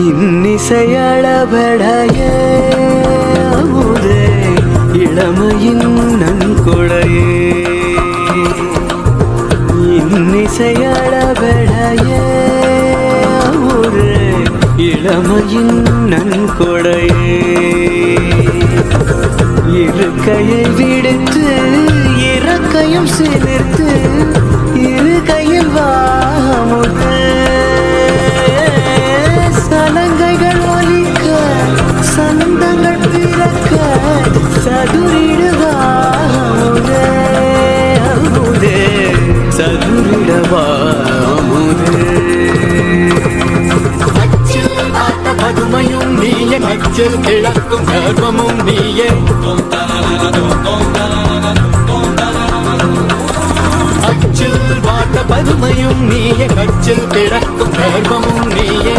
இன்னிசையளபடைய அமுதே இளமையின் நன்கொடையே இன்னிசையளபடைய அமுதே இளமையின் நன்கொடையே இருக்கையை விடுத்து இறக்கையும் சேர்த்து இரு கையில் வாமுதே சலங்கைகள் ஒலிக்க சந்தங்கள் பிறக்க சதுரிடுவாமுதே அமுதே சதுரிடவாமுதே பதுமையும் நீயே நச்சில் கிழக்கும் கர்வமும் நீயே அச்சில் வாட்ட பதுமையும் நீயே கச்சில் கிழக்கும் கர்வமும் நீயே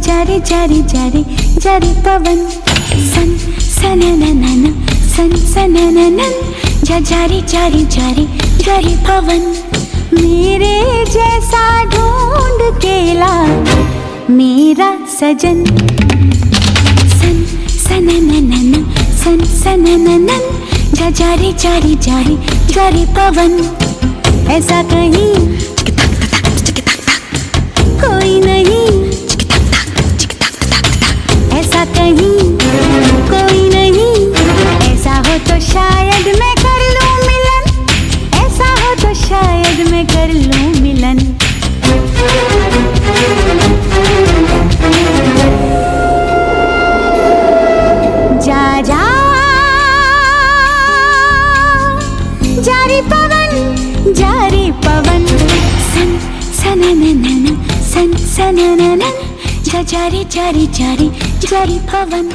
जारी जारी जारी जारी पवन सन सनननन सन सनननन जारी जारी जारी जारी पवन मेरे जैसा ढूंढ के ला मेरा सजन सन सनननन सन सनननन जारी जारी जारी जारी पवन ऐसा कहीं कोई नहीं कहीं कोई नहीं ऐसा हो तो शायद मैं कर लूं मिलन ऐसा हो तो शायद मैं कर लूं मिलन जा जा जारी पवन सन सनननन सन सनननन जारी जारी जारी जारी पवन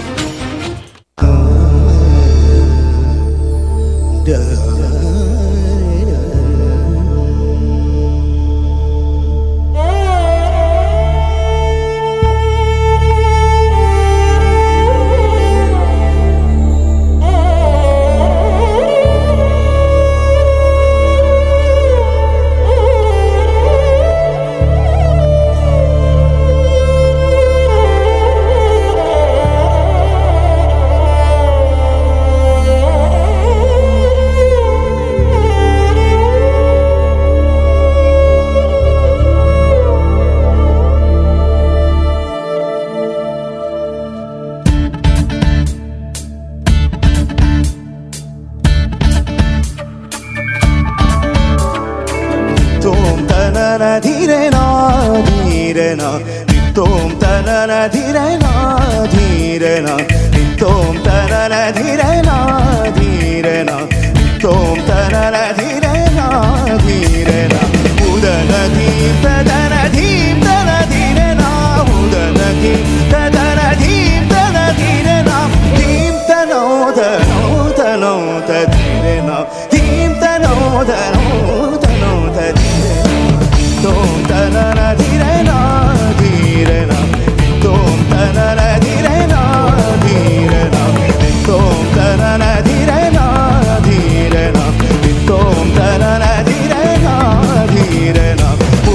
धीरे ना नितोम तनन धीरे ना नितोम तनन धीरे ना नितोम तनन धीरे ना उदन धीम तदन धीम तन धीरे ना उदन धीम तदन धीम तन धीरे ना धीम तनो धनो धनो धीरे ना धीम तनो धनो धनो धीरे तोम तनन धीरे ना तोम तनन धीरे ना तोम तनन धीरे ना तोम तनन धीरे ना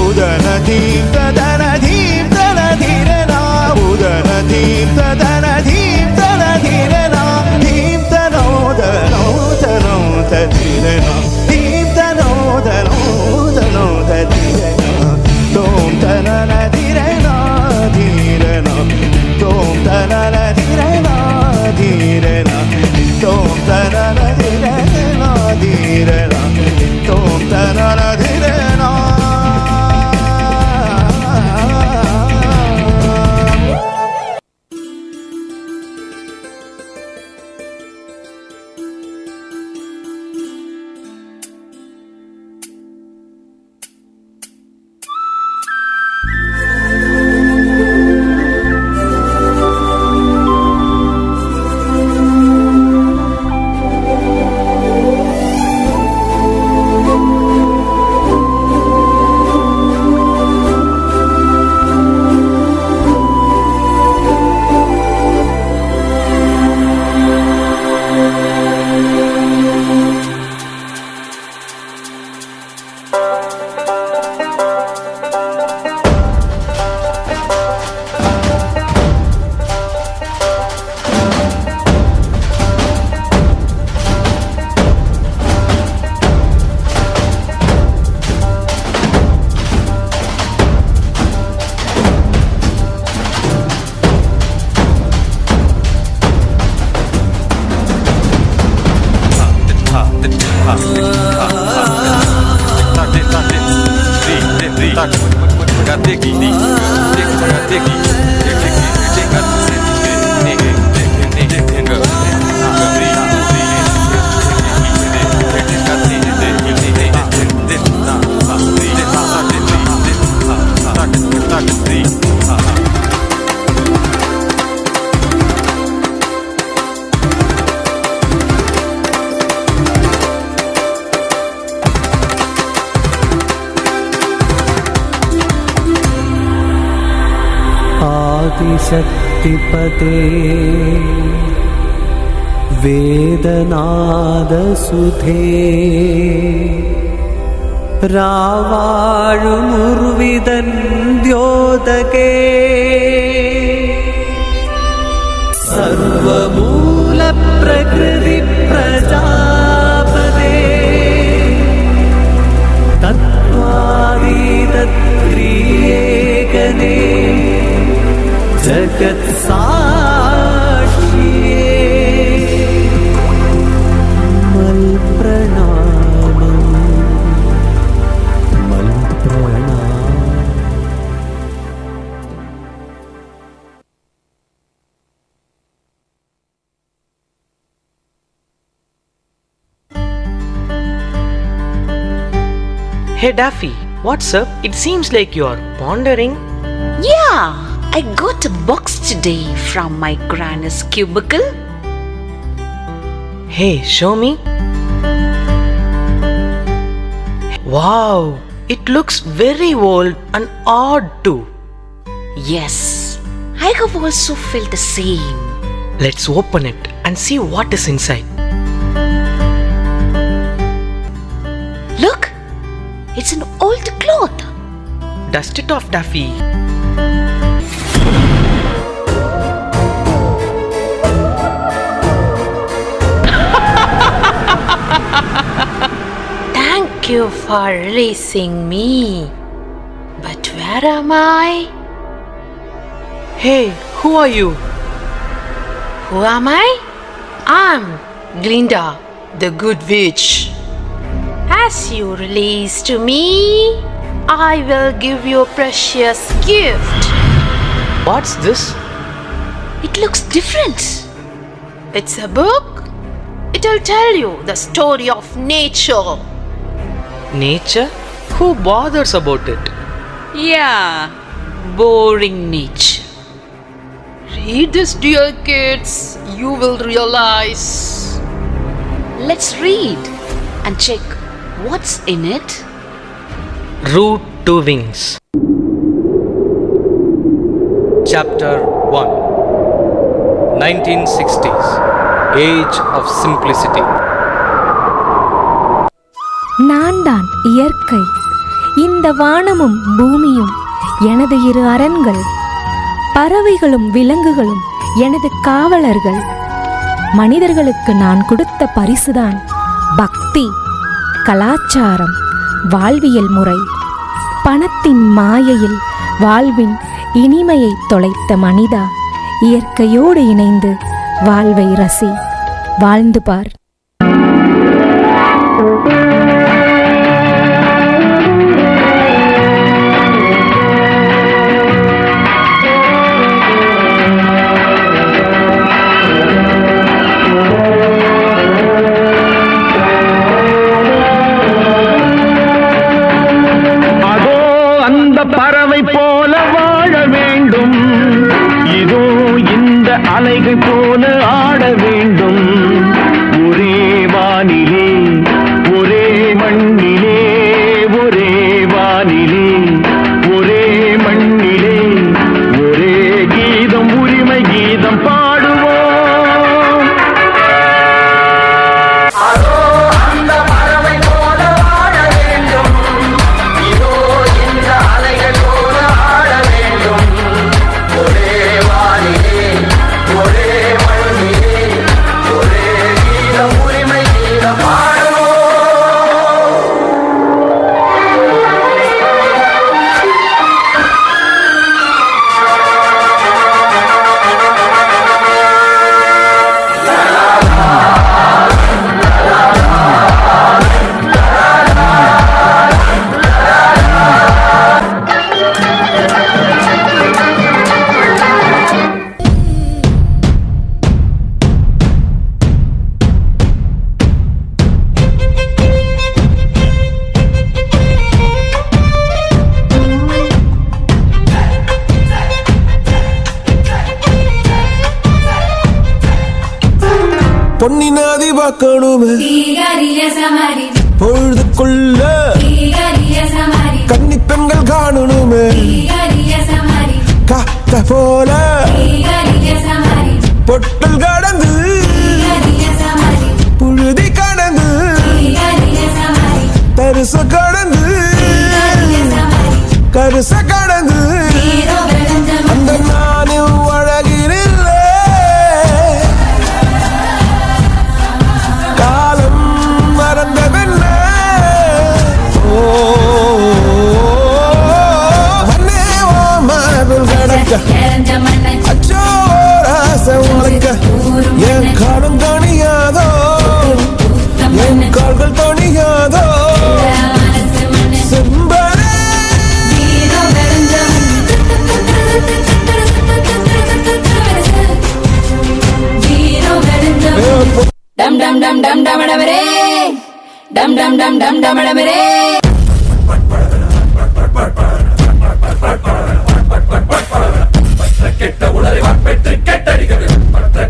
उदन धीम तदन धीम तन धीरे ना उदन धीम तदन धीम तन धीरे ना धीम तनो धनो धनो धीरे ना धीम तनो धनो धनो धीरे ना तोम तनन धीरे ना तोम तनन धीरे ना शक्तिपते वेदनादसुधे रावाळुमुर्विदन्द्योदके सर्वमूलप्रकृतिप्रजापदे तत्त्वादितत्क्रियेकने जगत्साक्षिये मल्प्रणामम् मल्प्रणामम्। Hey Daffy, what's up? It seems like you're pondering. Yeah, I got a box today from my granny's cubicle. Hey, show me. Wow, it looks very old and odd too. Yes, I have also felt the same. Let's open it and see what is inside. Look, it's an old cloth. Dust it off, Daffy. Thank you for releasing me. But where am I? Hey, who are you? Who am I? I'm Glinda, the good witch. As you release to me, I will give you a precious gift. What's this? It looks different. It's a book. It'll tell you the story of nature. Nature? Who bothers about it? Yeah, boring nature. Read this, dear kids. You will realize. Let's read and check what's in it. Root to Wings. Chapter 1. 1960s. Age of Simplicity. நான் தான் இயற்கை. இந்த வானமும் பூமியும் எனது இரு அரண்கள். பறவைகளும் விலங்குகளும் எனது காவலர்கள். மனிதர்களுக்கு நான் கொடுத்த பரிசுதான் பக்தி, கலாச்சாரம், வாழ்வியல் முறை. பணத்தின் மாயையில் வாழ்வின் இனிமையை தொலைத்த மனிதா, இயற்கையோடு இணைந்து வாழ்வை ரசி, வாழ்ந்து பார். பறவை போல வாழ வேண்டும், இதோ இந்த அலைகள் போல ஆட வேண்டும். ஒரே வானிலே ஒரே மண்ணிலே, ஒரே வானிலே ஒரே மண்ணிலே, ஒரே கீதம், உரிமை கீதம் பாடுவோம். பொன்னினாதி பார்க்கணுமே பொழுதுக்குள்ள கன்னி பெண்கள் காணணுமே காத்த போல பொட்டல் கடந்து புழுதி கடந்து தரிச கடந்து கருச கடந்து அந்த நானும் அழகினில்ல காலம் மறந்தவென்ன மண்ணே ஓ மனதில் கடக்க அச்சோ ராச உனக்க என் காலம் தணியாதோ என் கால்கள் தணியாதோ செம்பரே டம் டம் டம் டம் டமடமரே டம் டம் டம் டம் டமடமரே கெட்ட உணரை வாட்பெற்று கெட்டடிக்கவே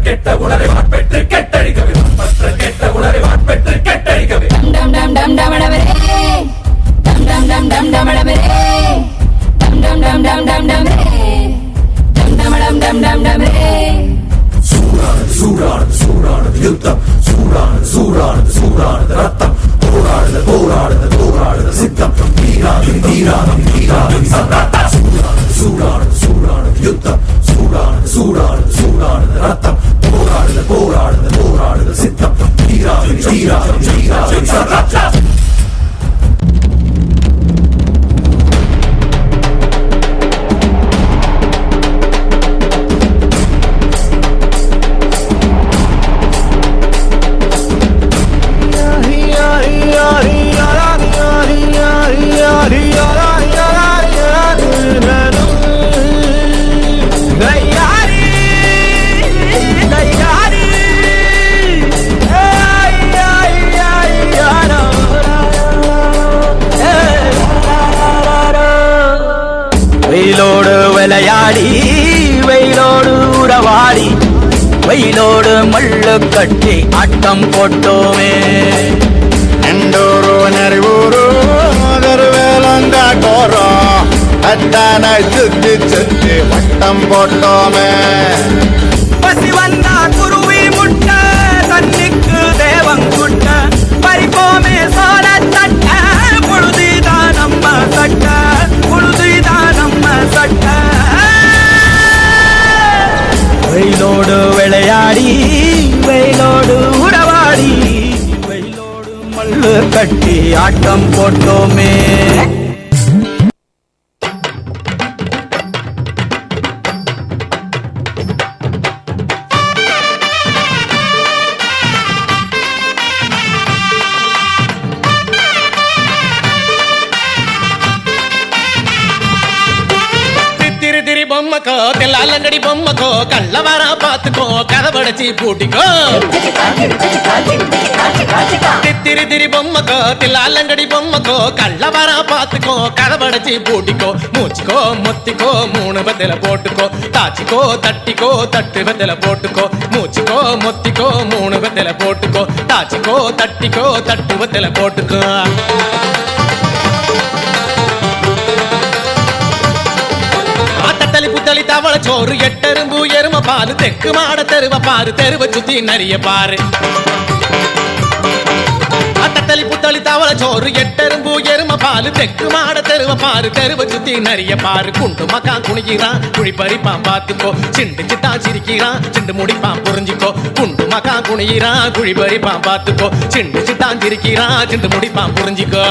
கெட்ட உணரை வாட்பெற்று கெட்டடிக்கவே கெட்ட உணரை வாட்பெற்று கெட்டடிக்கவே டம் டம் டம் டமடமரே டம் டம் டம் டம் டமடமரே டம் டம் டம் டம் டம் டமரே டம் டமடம் டம் டம் டமரே சூடானது யுத்தம் சூடானது ரத்தம் போராடுது சித்தம் தீராது சூடானது யுத்தம் சூடானது ரத்தம் போராடுது சித்தம் தீராது வெயிலோடு விளையாடி வெயிலோடு உறவாடி வெயிலோடு மல்லு கட்டி ஆட்டம் போட்டோமே எண்டூரு நெறிவூரு வேலங்காட்டோரோ அத்தானை சுத்தி வட்டம் போட்டோமே பசி வந்தா குருவி முட்ட தண்ணிக்கு தேவங்குட்ட பறிப்போமே சோழ தட்ட புழுதிதான் நம்ம சட்ட புழுதிதான் நம்ம சட்ட வெயிலோடு விளையாடி வெயிலோடு உறவாடி வெயிலோடு மல்லு கட்டி ஆட்டம் போட்டோமே பொம்மக்கோ தெல்லாலங்கடி பொம்மக்கோ கள்ளவாரா பாத்துக்கோ கதவடைச்சி பூட்டிக்கோ திரி பொம்மக்கோ தில்லாலங்கடி பொம்மக்கோ கள்ளவாரா பாத்துக்கோ கதவடைச்சி பூட்டிக்கோ மூச்சுக்கோ மொத்திக்கோ 3 பத்தில போட்டுக்கோ தாச்சிக்கோ தட்டிக்கோ தட்டு பத்தில போட்டுக்கோ மூச்சுக்கோ மொத்திக்கோ 3 பத்தில போட்டுக்கோ தாச்சிக்கோ தட்டிக்கோ தட்டு பத்தில போட்டுக்கோ புத்தளி தவள சோறு எட்டெரும்பு எரும பாரு தெற்கு மாட தெருவ பாரு தெருவ சுத்தி நிறைய பாரு அத்தளி புத்தளி தவள சோறு எட்டெரும்பு எரும பாலு தெற்கு மாட தெருவ பாரு தெருவ சுத்தி நிறைய பாரு குண்டு மக்கா குனிக்கிறான் குழி பறிப்பான் பாத்துக்கோ சிண்டு சிட்டா சிரிக்கிறான் சிண்டு முடிப்பான் புரிஞ்சுக்கோ குண்டு மக்கா குனிக்கிறான் குழி பறிப்பான் பாத்துக்கோ சிண்டு சிட்டா சிரிக்கிறான் சிண்டு முடிப்பான் புரிஞ்சுக்கோ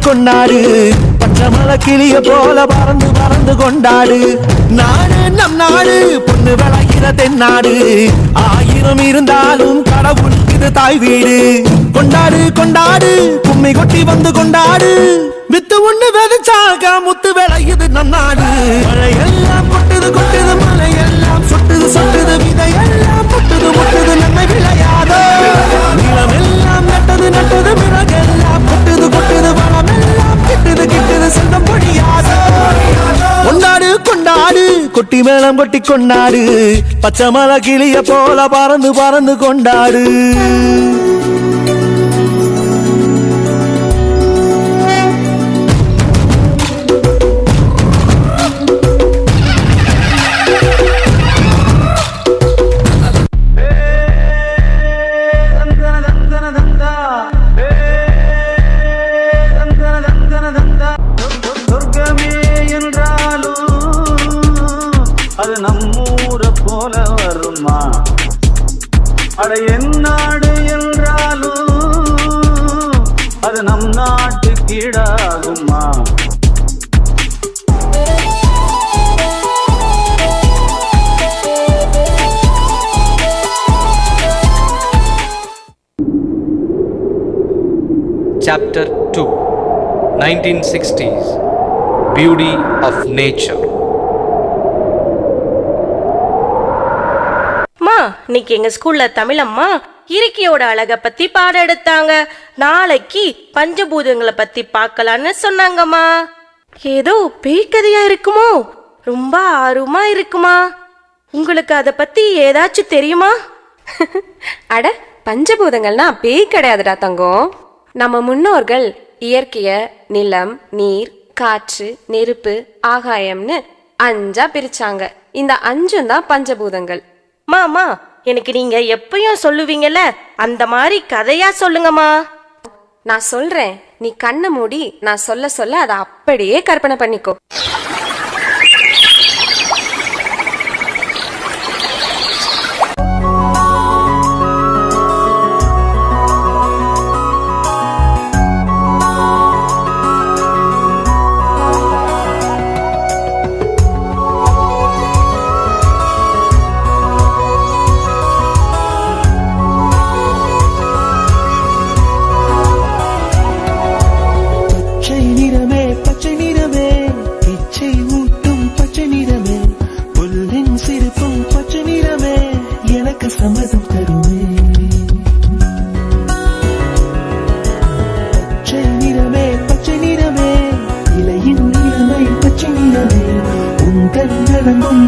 கொண்டாடு பச்சை மலை கிளிய போல பறந்து பறந்து கொண்டாடு நாடு நம் நாடு பொண்ணு விளைகிற தென்னாடு 1000 இருந்தாலும் கடவுள் இது தாய் வீடு கொண்டாடு கொண்டாடு கும்மி கொட்டி வந்து கொண்டாடு வித்து ஒண்ணு விதைச்சாக முத்து விளையுது நம் நாடு மழையெல்லாம் கொட்டுது கொட்டுது மலையெல்லாம் சொட்டுது சொட்டுது விதையெல்லாம் முட்டுது முட்டுது நன்மை விளையாதோ நிலமெல்லாம் நட்டது நட்டது பிறகெல்லாம் கொட்டுது கொட்டுது வளமெல்லாம் கொட்டி மேளம் கொட்டி கொண்டாடு, பச்சை மலை கிளிய போல பறந்து பறந்து கொண்டாடு. அது நம்மூர போல வருமா? அட என் நாடு என்றாலும் அது நம் நாட்டு கீழாகுமா? Chapter 2 1960s Beauty of Nature. இன்னைக்கு எங்க ஸ்கூல்ல தமிழம்மா இயற்கையோட அழகை பத்தி பாடம் எடுத்தாங்க. நாளைக்கு பஞ்சபூதங்களை பத்தி பார்க்கலான்னு சொன்னாங்கம்மா. ஏதோ பேய்கதையா இருக்குமோ? ரொம்ப ஆர்வமா இருக்குமா? உங்களுக்கு அதை பத்தி ஏதாச்சும் தெரியுமா? அட, பஞ்சபூதங்கள்னா பேய் கிடையாதுடா தங்கம். நம்ம முன்னோர்கள் இயற்கைய நிலம், நீர், காற்று, நெருப்பு, ஆகாயம்னு 5ஆ பிரிச்சாங்க. இந்த 5ம் தான் பஞ்சபூதங்கள். மாமா, எனக்கு நீங்க எப்பயும் சொல்லுவீங்கல்ல, அந்த மாதிரி கதையா சொல்லுங்கம்மா. நான் சொல்றேன், நீ கண்ணை மூடி நான் சொல்ல சொல்ல அதை அப்படியே கற்பனை பண்ணிக்கோ.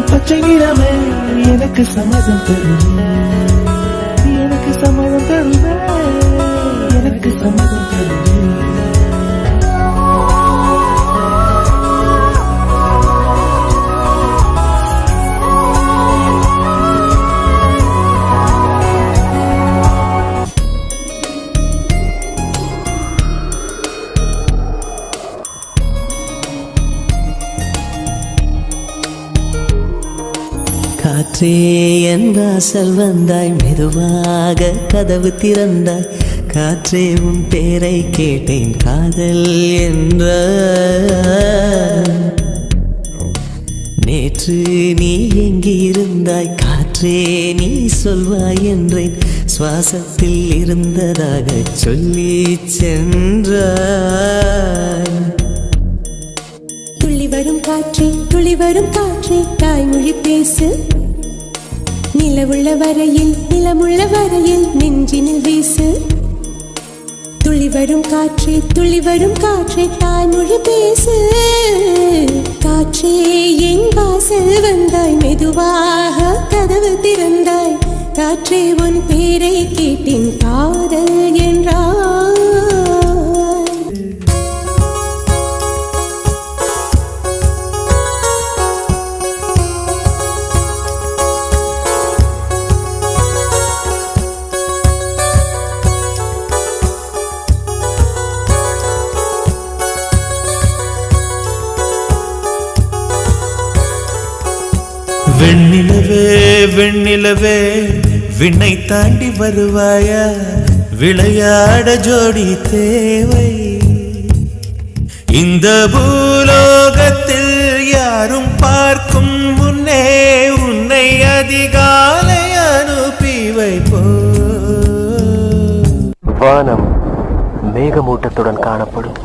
பச்சை நிறமே எனக்கு சம்மதம் தருவே, எனக்கு சம்மதம் தருவே, எனக்கு சம்மதம் தருவே. காற்றே என் வாசல் வந்தாய், மெதுவாக கதவு திறந்தாய். காற்றே உன் பேரை கேட்டேன், காதல் என்ற. நேற்று நீ எங்கிருந்தாய் காற்றே, நீ சொல்வாய் என்றேன். சுவாசத்தில் இருந்ததாக சொல்லி சென்றாய். துள்ளி வரும் காற்றே, துளி வரும் காற்றே, தாய்மொழி பேசு. நிலவுள்ள வரையில், நிலமுள்ள வரையில் நெஞ்சினில் வீசு. துளி வரும் காற்றே, துளி வரும் காற்றே, தாய்மொழி பேசு. காற்றே என் வாசல் வந்தாய், மெதுவாக கதவு திறந்தாய். காற்றே உன் பேரை கேட்டேன், காதல் என்றாய். வெண்ணிலவே வெண்ணிலவே விண்ணை தாண்டி வருவாயா, விளையாட ஜோடி தேவை. இந்த பூலோகத்தில் யாரும் பார்க்கும் முன்னே உன்னை அதிகாலை அனுப்பி வைப்போ. வானம் மேகமூட்டத்துடன் காணப்படும்.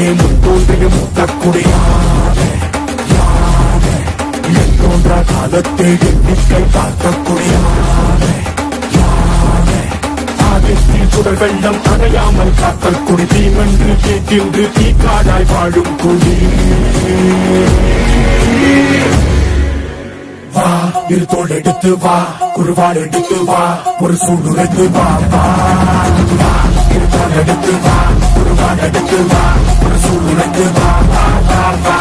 காலத்தே முத்தோன்றிய முத்தக்குடியானே தோன்ற காலத்தே எண்ணிக்கை பார்க்கக்கூடியானே ஆதித்தில் சுடர் வெள்ளம் அணையாமல் காத்தல் குடி தீமென்று கேட்டின்று தீக்காடாய் வாழும் குடி வா இரு தோள் எடுத்து வா குருவாள் எடுத்து வா ஒரு சூடுரைத்து வா வா இரு தோள் எடுத்து வா குருவாள் எடுத்து வா ஒரு சூடுரைத்து வா வா வா வா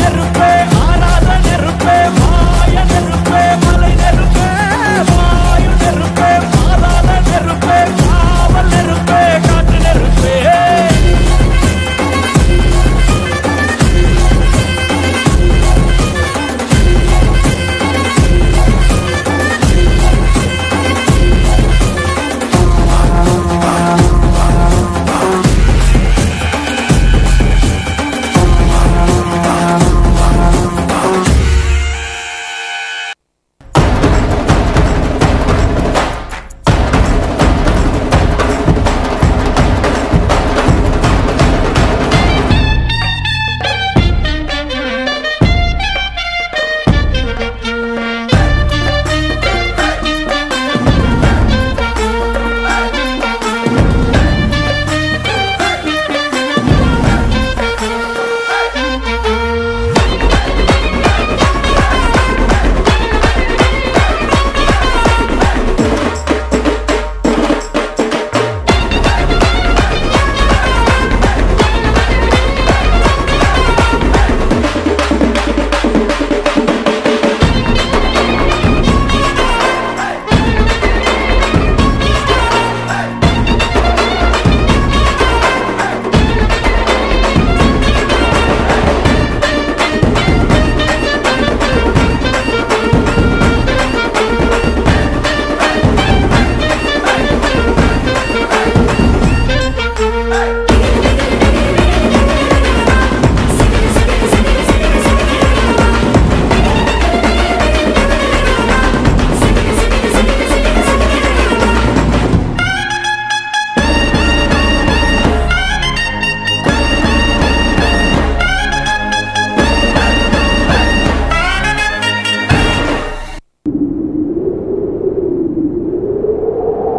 நெருப்பே ஆராத நெருப்பே மாய நெருப்பே மலை நெருப்பே வாயு நெருப்பே ஆராத நெருப்பே காவல் நெருப்பே காற்று நெருப்பே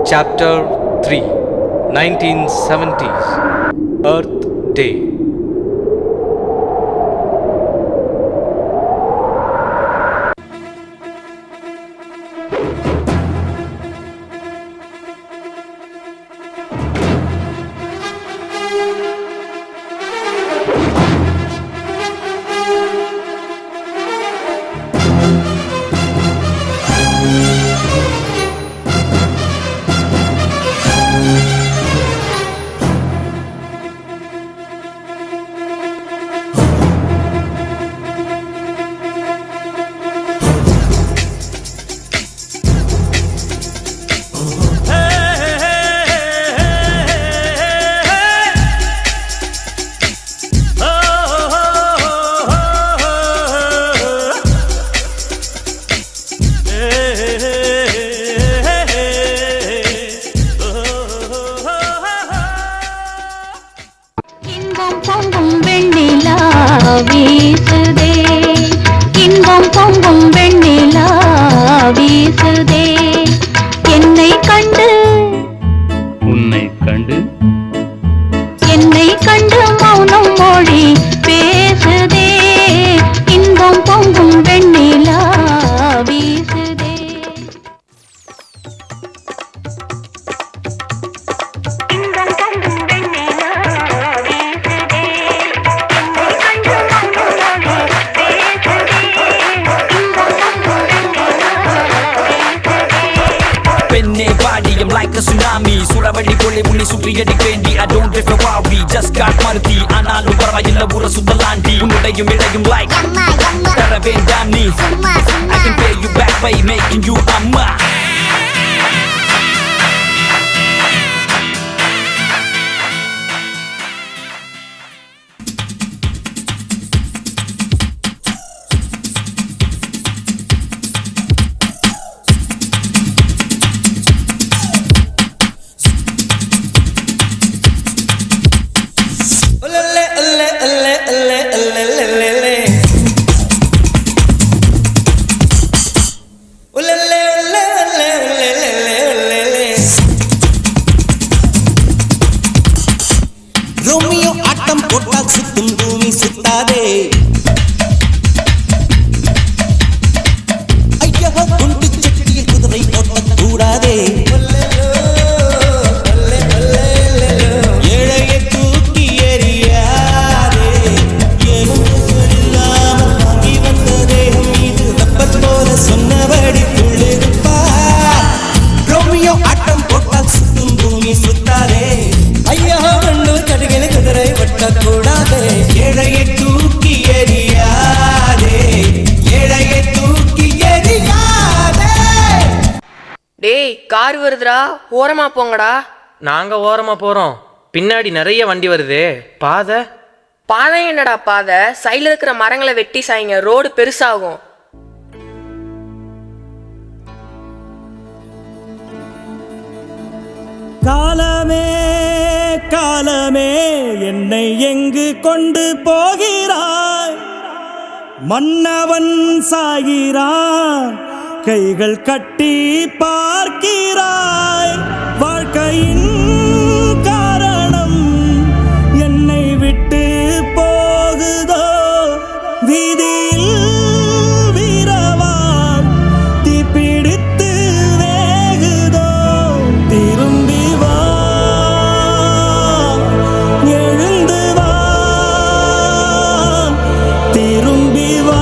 Chapter 3, 1970s, Earth Day. வீசுதே இன்பம் பொங்கும் வெண்ணிலா வீசுதே என்னை கண்டு உன்னை கண்டு என்னை கண்டு மௌனம் மொழி பேசுதே இன்பம் பொங்கும் வெண்ணிலா வீசுதே like a tsunami சுறவழி போலே உன்னை சுற்றியடி வேண்டி I don't drift a worry just got மருதி ஆனாலும் பரவாயில்ல ஊர சுத்தலாண்டி உன்னுடையும் இடையும் like தர வேண்டாம் நீ I can pay you back by making you அம்மா Olele கார் வருதுடா, ஓரமா போங்கடா. நாங்க ஓரமா போறோம், பின்னாடி நிறைய வண்டி வருதே. பாதை பாதை என்னடா பாதை? சைடுல இருக்கிற மரங்களை வெட்டி சாய்ங்க, ரோடு பெருசாகும். காலமே காலமே என்னை எங்கு கொண்டு போகிறாய்? மன்னவன் சாகிறான், கைகள் கட்டி பார்க்கிறாய். வாழ்க்கையின் காரணம் என்னை விட்டு போகுதோ? வீதியில் வீரவான் தீப்பிடித்து வேகுதோ? திரும்பி வா, எழுந்து வா, திரும்பி வா,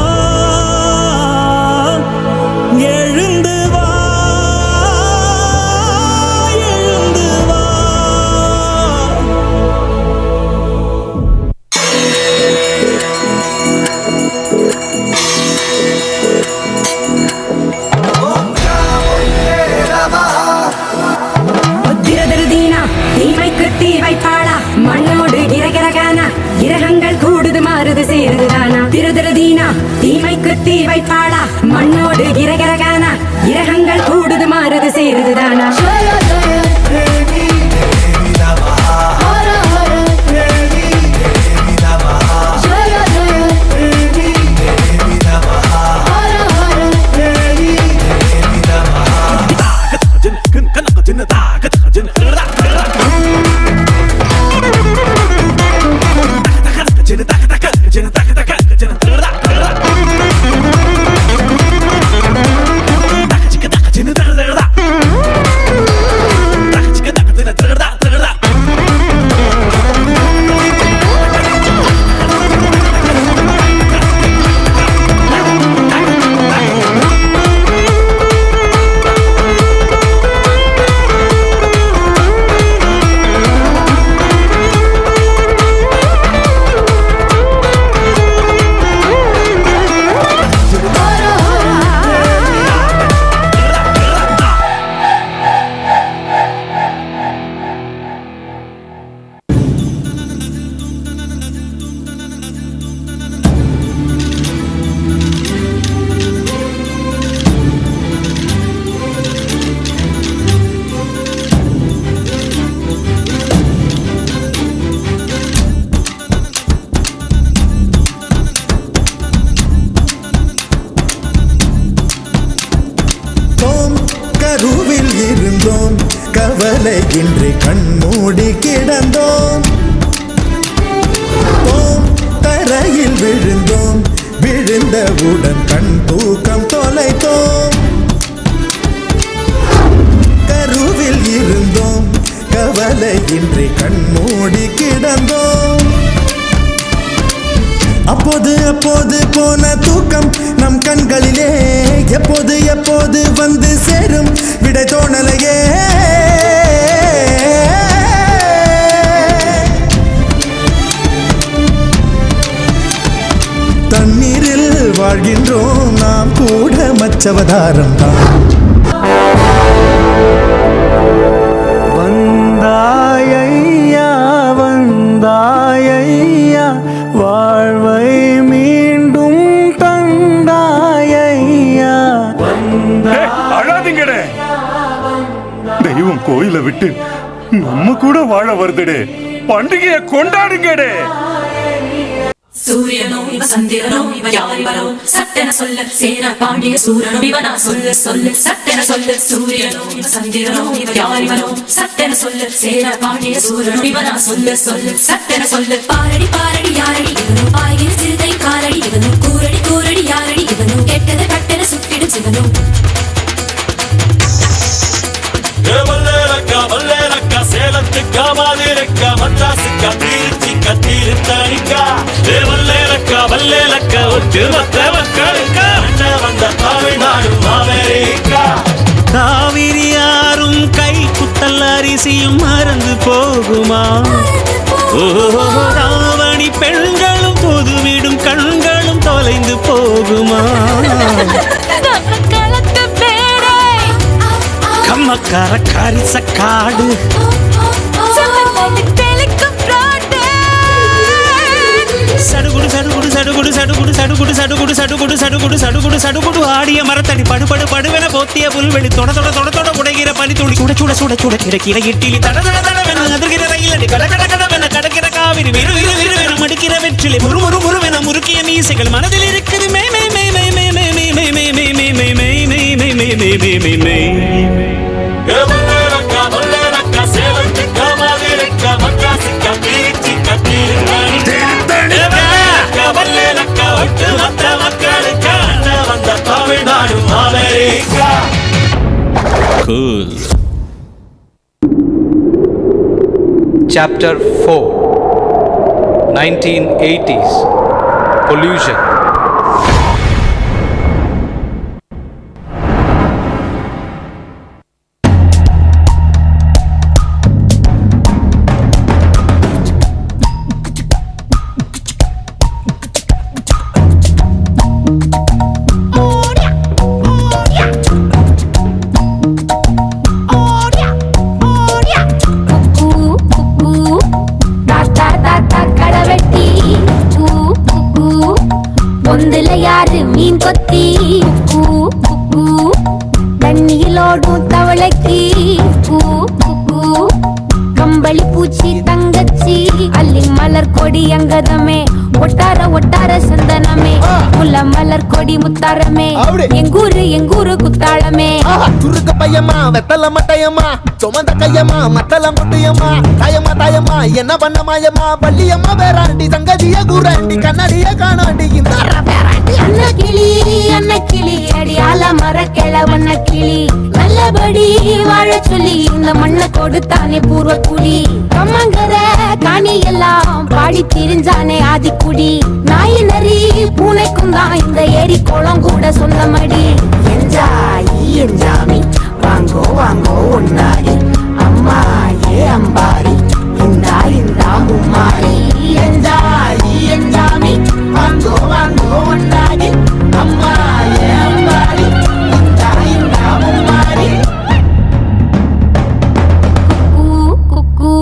எழுந்து வா, எழுந்து வா. திரதிருதீனா தீமைக்கு தீ வைப்பாளா? மண்ணோடு கிரகிரகானா, கிரகங்கள் கூடுது மாறுது சேருதுதானா? திரதிருதீனா தீமைக்கு தீ வைப்பாளா? மண்ணோடு கிரகிரகானா, கிரகங்கள் கூடுது மாறுது சேருதுதானா? கருவில் இருந்தோம், கவலை இன்றி கண்மூடி கிடந்தோம். தரையில் விழுந்தோம், விழுந்தவுடன் கண் தூக்கம் தொலைத்தோம். கருவில் இருந்தோம், கவலை இன்றி கண்மூடி கிடந்தோம். அப்போது அப்போது போன தூக்கம் நம் கண்களிலே, எப்போது எப்போது வந்து சேரும் விடை தோணலையே. தண்ணீரில் வாழ்கின்றோம் நாம் கூட மச்சவதாரம் தான். வந்தாயையா வந்தாயையா, வாழ்வை மீண்டும் தந்தாயையா. அழாதீங்கடே, தெய்வம் கோயிலை விட்டு நம்ம கூட வாழ வருதுடே. பண்டிகையை கொண்டாடுங்கடே. சூரியனோ இவ சந்திரனோ இவ யாரிவரோ சட்டென சொல்ல சேர பாண்டிய சூரனோ இவனா சொல்ல சொல்ல சட்டென சொல்ல. சூரியனோ இவ சந்திரனோ இவ யாரிவரோ சட்டென சொல்ல சேர பாண்டிய சூரனோ இவனா சொல்ல சொல்ல சட்டென சொல்ல. பாரடி பாரடி யாரடி இவனோ, பாய்கிற சிறுதை காரடி இவனோ, கூரடி கூரடி யாரடி இவனோ, கெட்டதை கட்டென சுட்டிடும் சிவனோ. வல்லேலக்கா சேலத்துக்கா மாதிரக்கா மத்தாசுக்கா திருச்சிக்கா திருத்தணிக்கா. வல்லேலக்கா ஒட்டுமொத்த மக்களுக்கா வந்த தமிழ்நாடு அமெரிக்கா. காவிரி யாரும் கை குத்தல் அரிசியும் மறந்து போகுமா? ராவணி பெண்களும் பொதுவிடும் கண்களும் தொலைந்து போகுமா? கம்மக்கார காரிசக்காடு சடுகுடு சடுகுடு சடுகுடு சடுகுடு சடுகுடு சடுகுடு சடுகுடு சடுகுடு சடுகுடு சடுகுடு ஆடிய மரத்தடி படுபடு படுவென போத்திய புல்வெளி தொட தொட தொட தொட உடைகிற பனி துளி சுட சுட சுட சுட கிடக்கிற இட்டிலி தட தட தடவென அதிர்கிற ரயிலடி கட கட கடவென கடக்கிற காவிரி விறு விறு விறுவென மடிக்கிற வெற்றிலை முறு முறு முறுவென முறுக்கிய மீசைகள் மனதில் இருக்குது மே மே மே மே மே மே மே மே மே மே மே மே மே மே மே மே மே மே Cool. Chapter 4 1980s Pollution. மீன் கொத்தி தண்ணியிலோடும் தவளைக்கு கம்பளி பூச்சி தங்கச்சி அள்ளி மலர் கொடி அங்கதமே ஒட்டார ஒட்டார சந்தனமே முல்ல மலர் கொடி முத்தாரமே எங்கூரு குத்தாளமே துருக்க பையம்மா வெத்தல மட்டையம்மா சுமந்த கையம்மா மத்தல முட்டையம்மா தாயம்மா தாயம்மா என்ன பண்ண மாயம்மா பள்ளியம்மா வேறாண்டி சங்கதிய கூறாண்டி கண்ணடிய காணாண்டி இந்த அன்ன கிளி அடியால மர கிழவண்ண கிளி நல்லபடி வாழ சொல்லி இந்த மண்ணை கொடுத்தானே பூர்வ குடி கம்மங்கர காணி எல்லாம் பாடி திரிஞ்சானே ஆதிக்குடி நாய் நரி பூனைக்கும் தான் இந்த ஏரி குளம் கூட சொந்தமடி என்ஜாமி வாங்கோ வாங்கோ ஒன்னாரி அம்மா ஏ அம்பாரி இந்தா இந்தா மும்மாரி என்ஜாமி வாங்கோ வாங்கோ ஒன்னாரி அம்மா ஏ அம்பாரி இந்தா இந்தா மும்மாரி குக்கு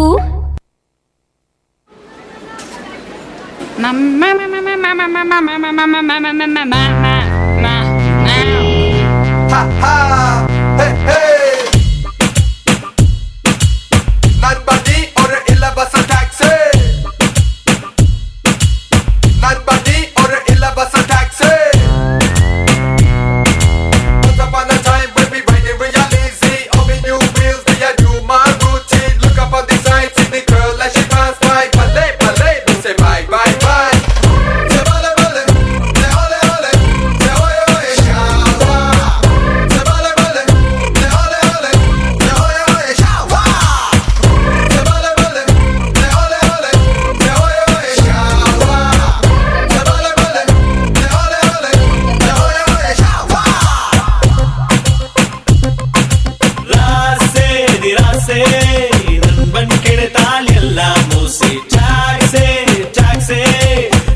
நண்பன் கிடைத்தால் எல்லாம் மூசி டாக்ஸே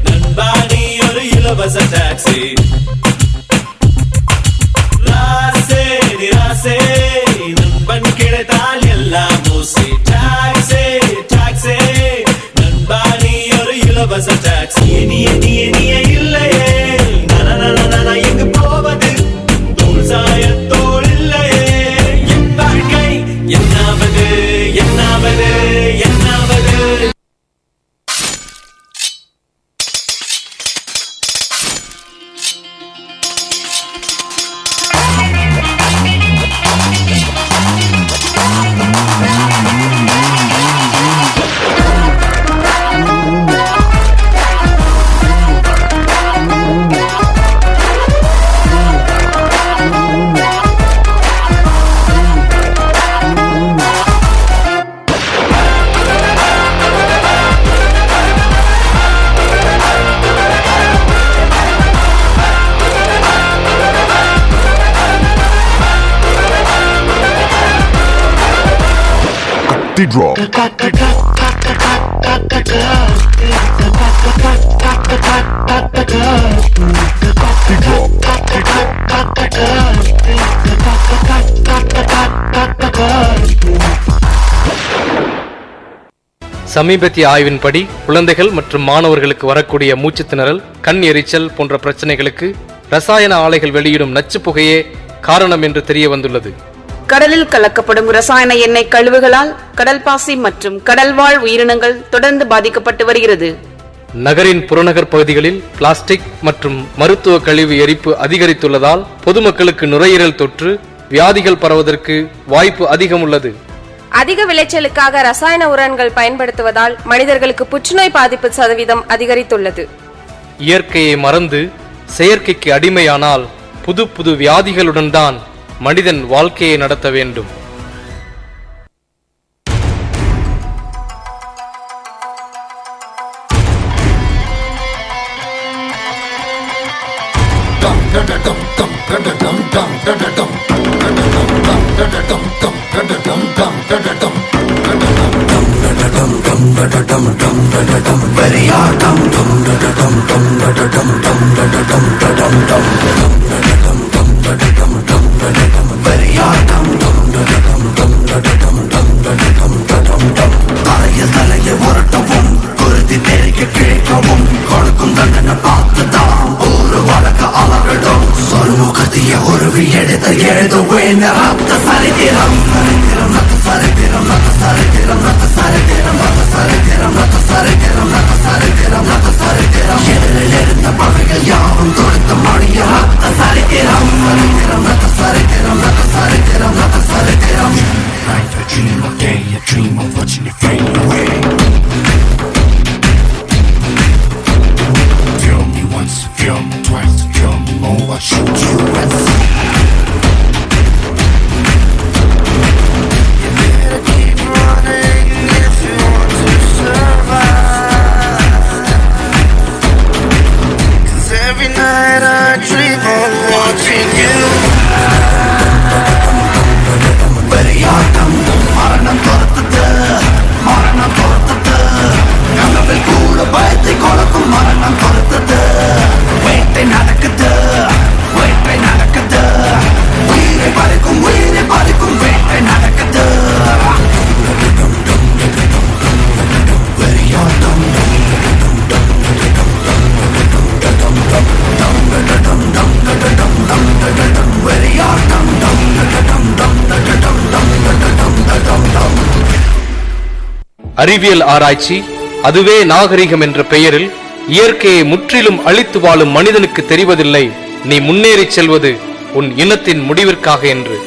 நண்பா நீ ஒரு இலவச டாக்ஸி ராசே நண்பன் கிடைத்தால் எல்லாம் மூசி டாக்ஸே நண்பா நீ ஒரு இலவச டாக்ஸி நீ இல்லையே நான் எங்கு போவது தோல் சாயத்தோல் இல்லையே என் வாழ்க்கை என்னாவது The drop. The drop. சமீபத்திய ஆய்வின்படி குழந்தைகள் மற்றும் மாணவர்களுக்கு வரக்கூடிய மூச்சுத்திணறல், கண் எரிச்சல் போன்ற பிரச்சனைகளுக்கு ரசாயன ஆலைகள் வெளியிடும் நச்சு புகையே காரணம் என்று தெரிய வந்துள்ளது. கடலில் கலக்கப்படும் ரசாயன எண்ணெய் கழிவுகளால் கடல் பாசி மற்றும் கடல்வாழ் உயிரினங்கள் தொடர்ந்து பாதிக்கப்பட்டு வருகிறது. நகரின் புறநகர் பகுதிகளில் பிளாஸ்டிக் மற்றும் மருத்துவ கழிவு எரிப்பு அதிகரித்துள்ளதால் பொதுமக்களுக்கு நுரையீரல் தொற்று வியாதிகள் பரவுவதற்கு வாய்ப்பு அதிகம் உள்ளது. அதிக விளைச்சலுக்காக ரசாயன உரங்கள் பயன்படுத்துவதால் மனிதர்களுக்கு புற்றுநோய் பாதிப்பு சதவீதம் அதிகரித்துள்ளது. இயற்கையை மறந்து செயற்கைக்கு அடிமையானால் புது புது வியாதிகளுடன் தான் மனிதன் வாழ்க்கையை நடத்த வேண்டும். அறிவியல் ஆராய்ச்சி, அதுவே நாகரிகம் என்ற பெயரில் இயற்கையை முற்றிலும் அழித்து வாழும் மனிதனுக்கு தெரிவதில்லை நீ முன்னேறிச் செல்வது உன் இனத்தின் முடிவிற்காக என்று.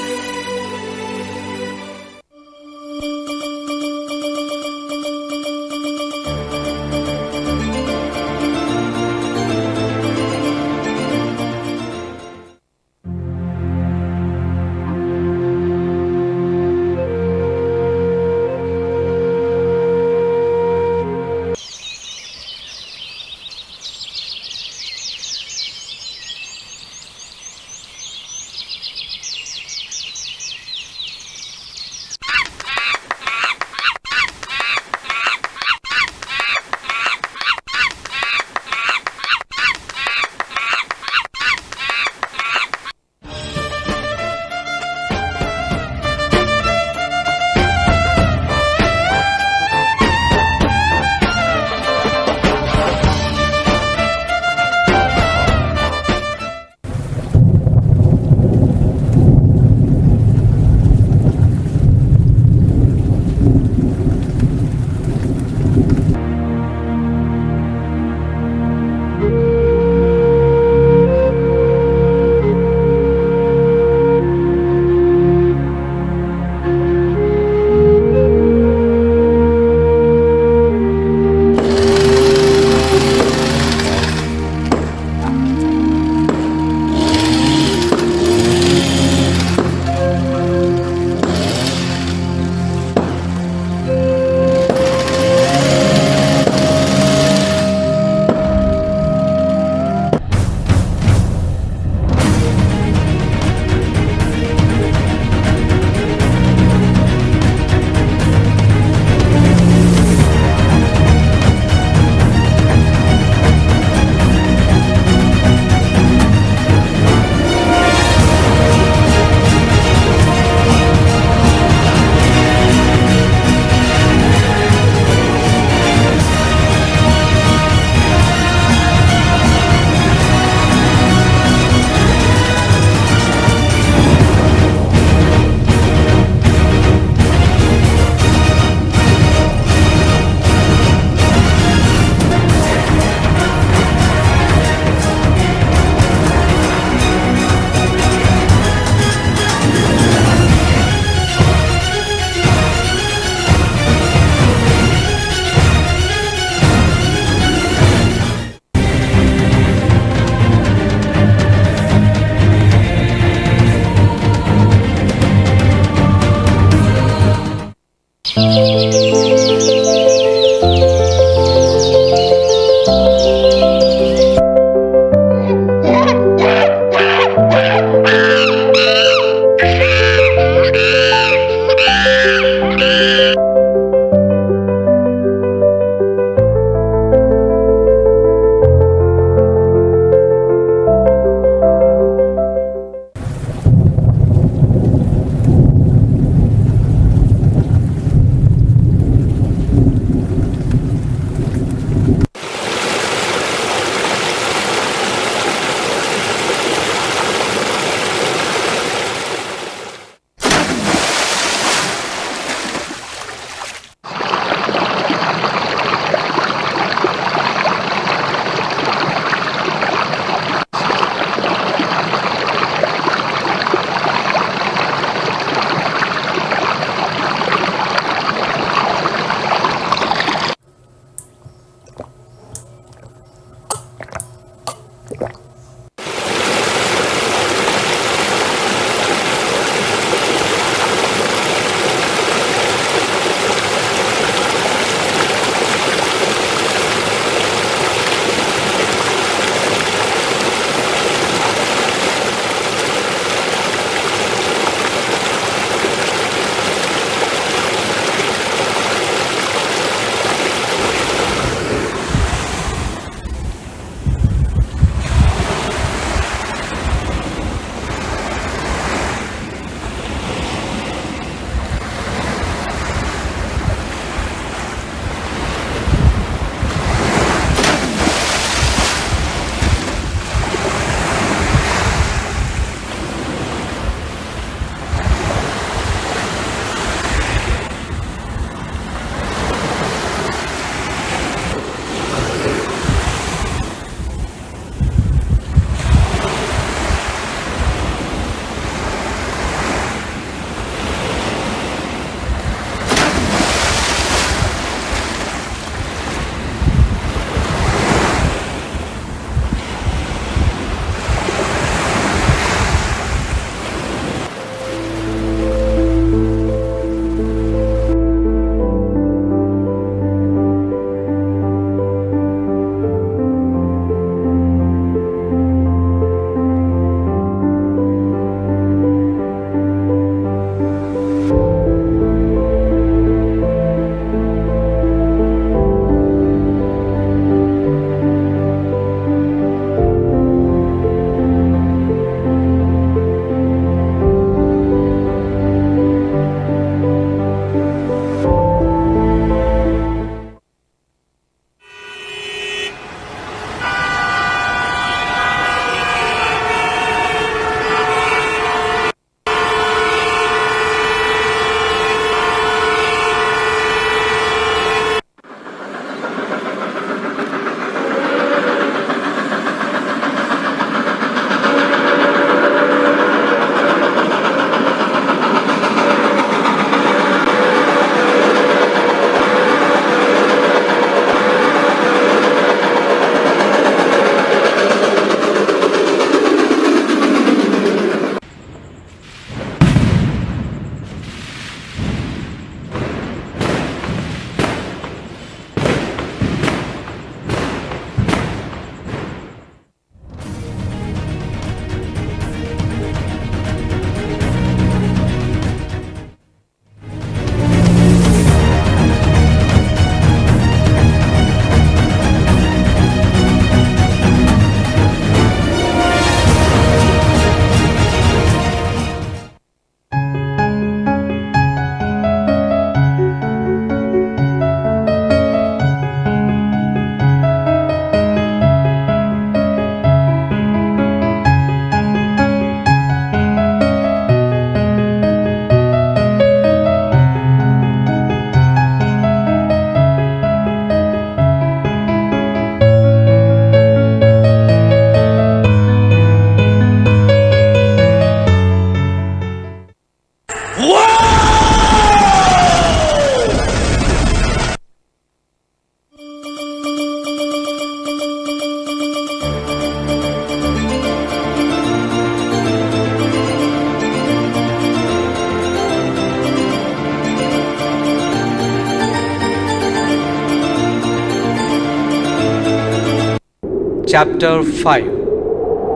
Chapter 5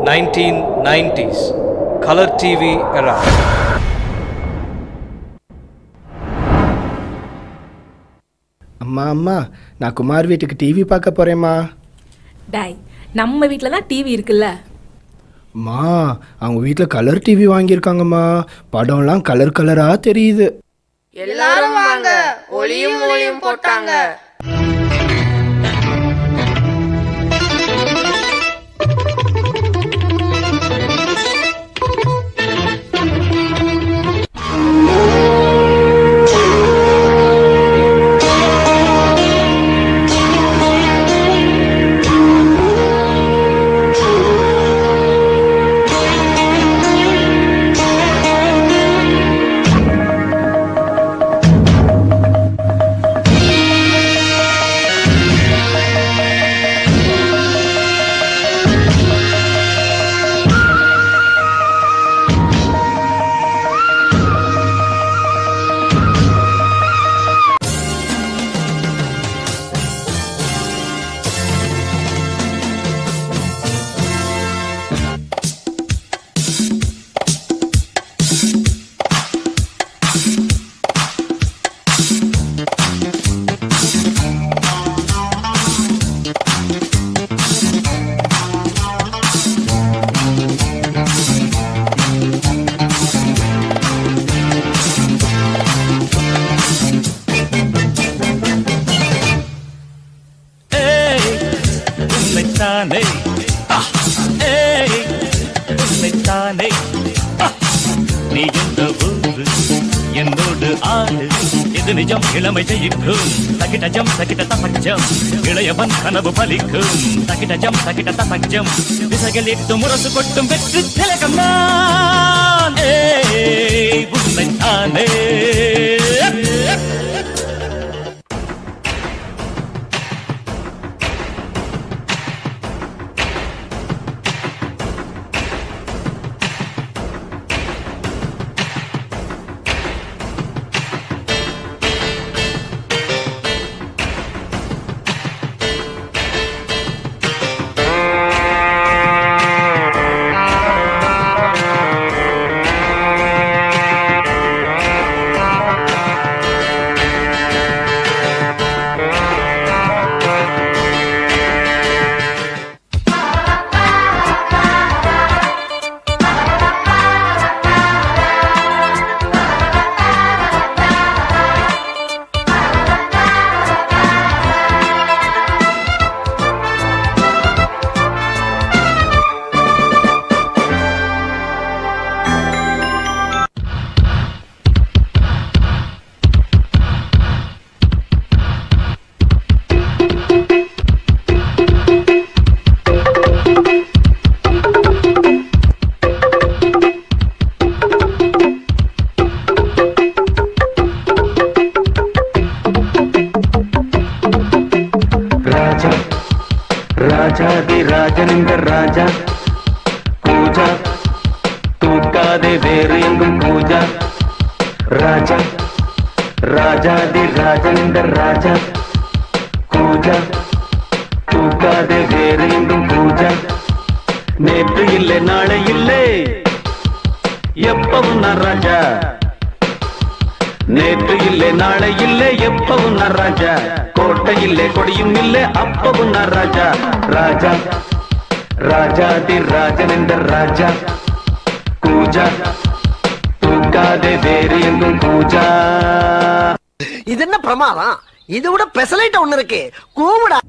1990s Color TV Era. அம்மா அம்மா, நான் குமார் வீட்டுக்கு டிவி பார்க்க போறேம்மா. டாய், நம்ம வீட்டில் தான் டிவி இருக்குல்ல. அம்மா, அவங்க வீட்டில் கலர் டிவி வாங்கியிருக்காங்கம்மா. படம்லாம் கலர் கலராக தெரியுது. எல்லாரும் வாங்க, ஒளியும் ஒளியும் போட்டாங்க. நீ எந்த ஊரு என்னோடு ஆடு, இது நிஜம் இளமை ஜெயிக்கும். தகிடஜம் தகிட தசஞ்சம், இளையவன் கனவு பலிக்கும். தகிடஜம் தகிட தசஞ்சம், திசைகளிட்டு முரசு கொட்டும் வெற்றி திலகம் நான். உண்மைத்தானே ராஜனிந்த ராஜா பூஜா தூக்காதே வேறு எங்கும் பூஜா. ராஜா ராஜாதி ராஜனிந்த ராஜா பூஜா தூக்காதே வேறு எங்கும் பூஜா. நேற்று இல்லை நாளை இல்லை எப்பவும் நான் ராஜா. நேற்று இல்லை நாளை இல்லை எப்பவும் நான் ராஜா. கோட்டை இல்லை கொடியும் இல்லை அப்பவும் நான் ராஜா. ராஜா ராஜாதி ராஜனிந்த ராஜா பூஜா தூக்காதே வேறு எங்கும் பூஜா. இது என்ன பிரமாதம்? இதை விட பெசலைட் ஒண்ணு இருக்கு, கூவுடா.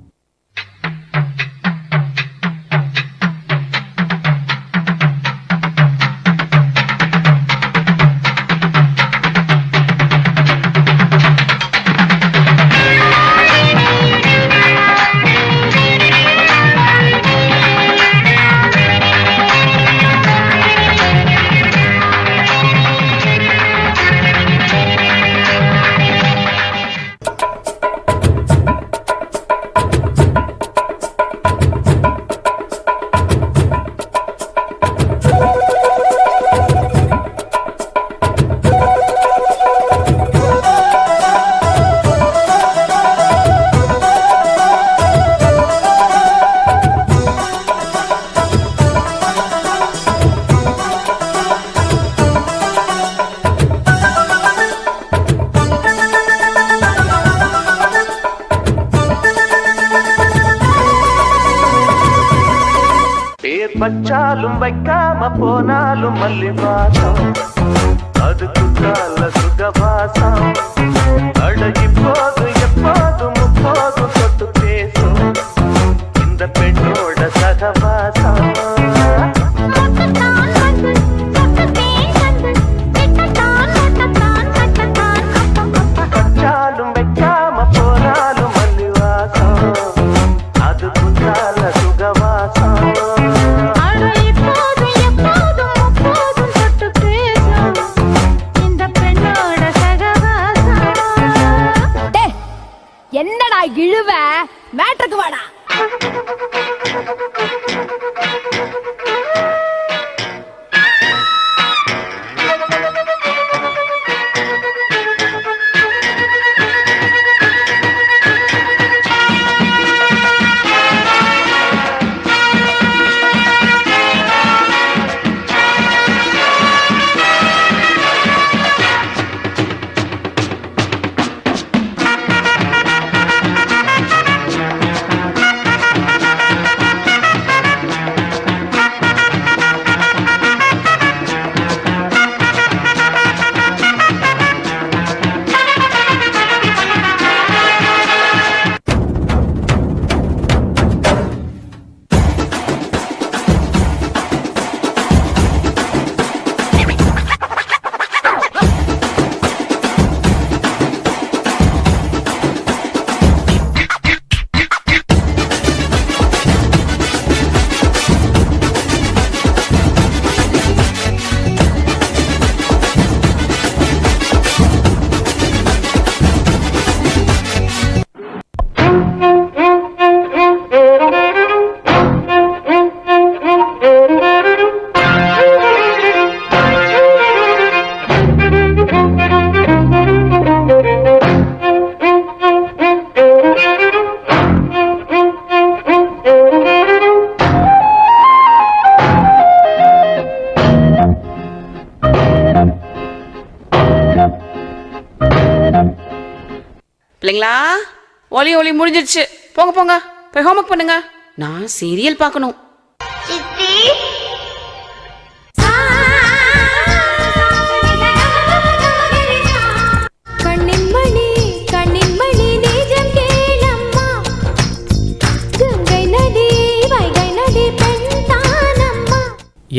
வச்சாலும் வைக்காம போனாலும் மல்லி வாசம் அது குத்தால சுகவாசம் அழகி போது எப்போதும் முப்போதும் தொட்டு பேசும் இந்த பெண்ணோட சகவாசம் வச்சாலும் வைக்காம போனாலும் மல்லி வாசம் அது குத்தால சுகவாசம் என்னடா இழுவ மேட்ருக்கு வாடா. பிள்ளைங்களா, ஒலி முடிஞ்சிருச்சு. போங்க போங்க, போய் ஹோம்ஒர்க் பண்ணுங்க. நான் சீரியல் பார்க்கணும்.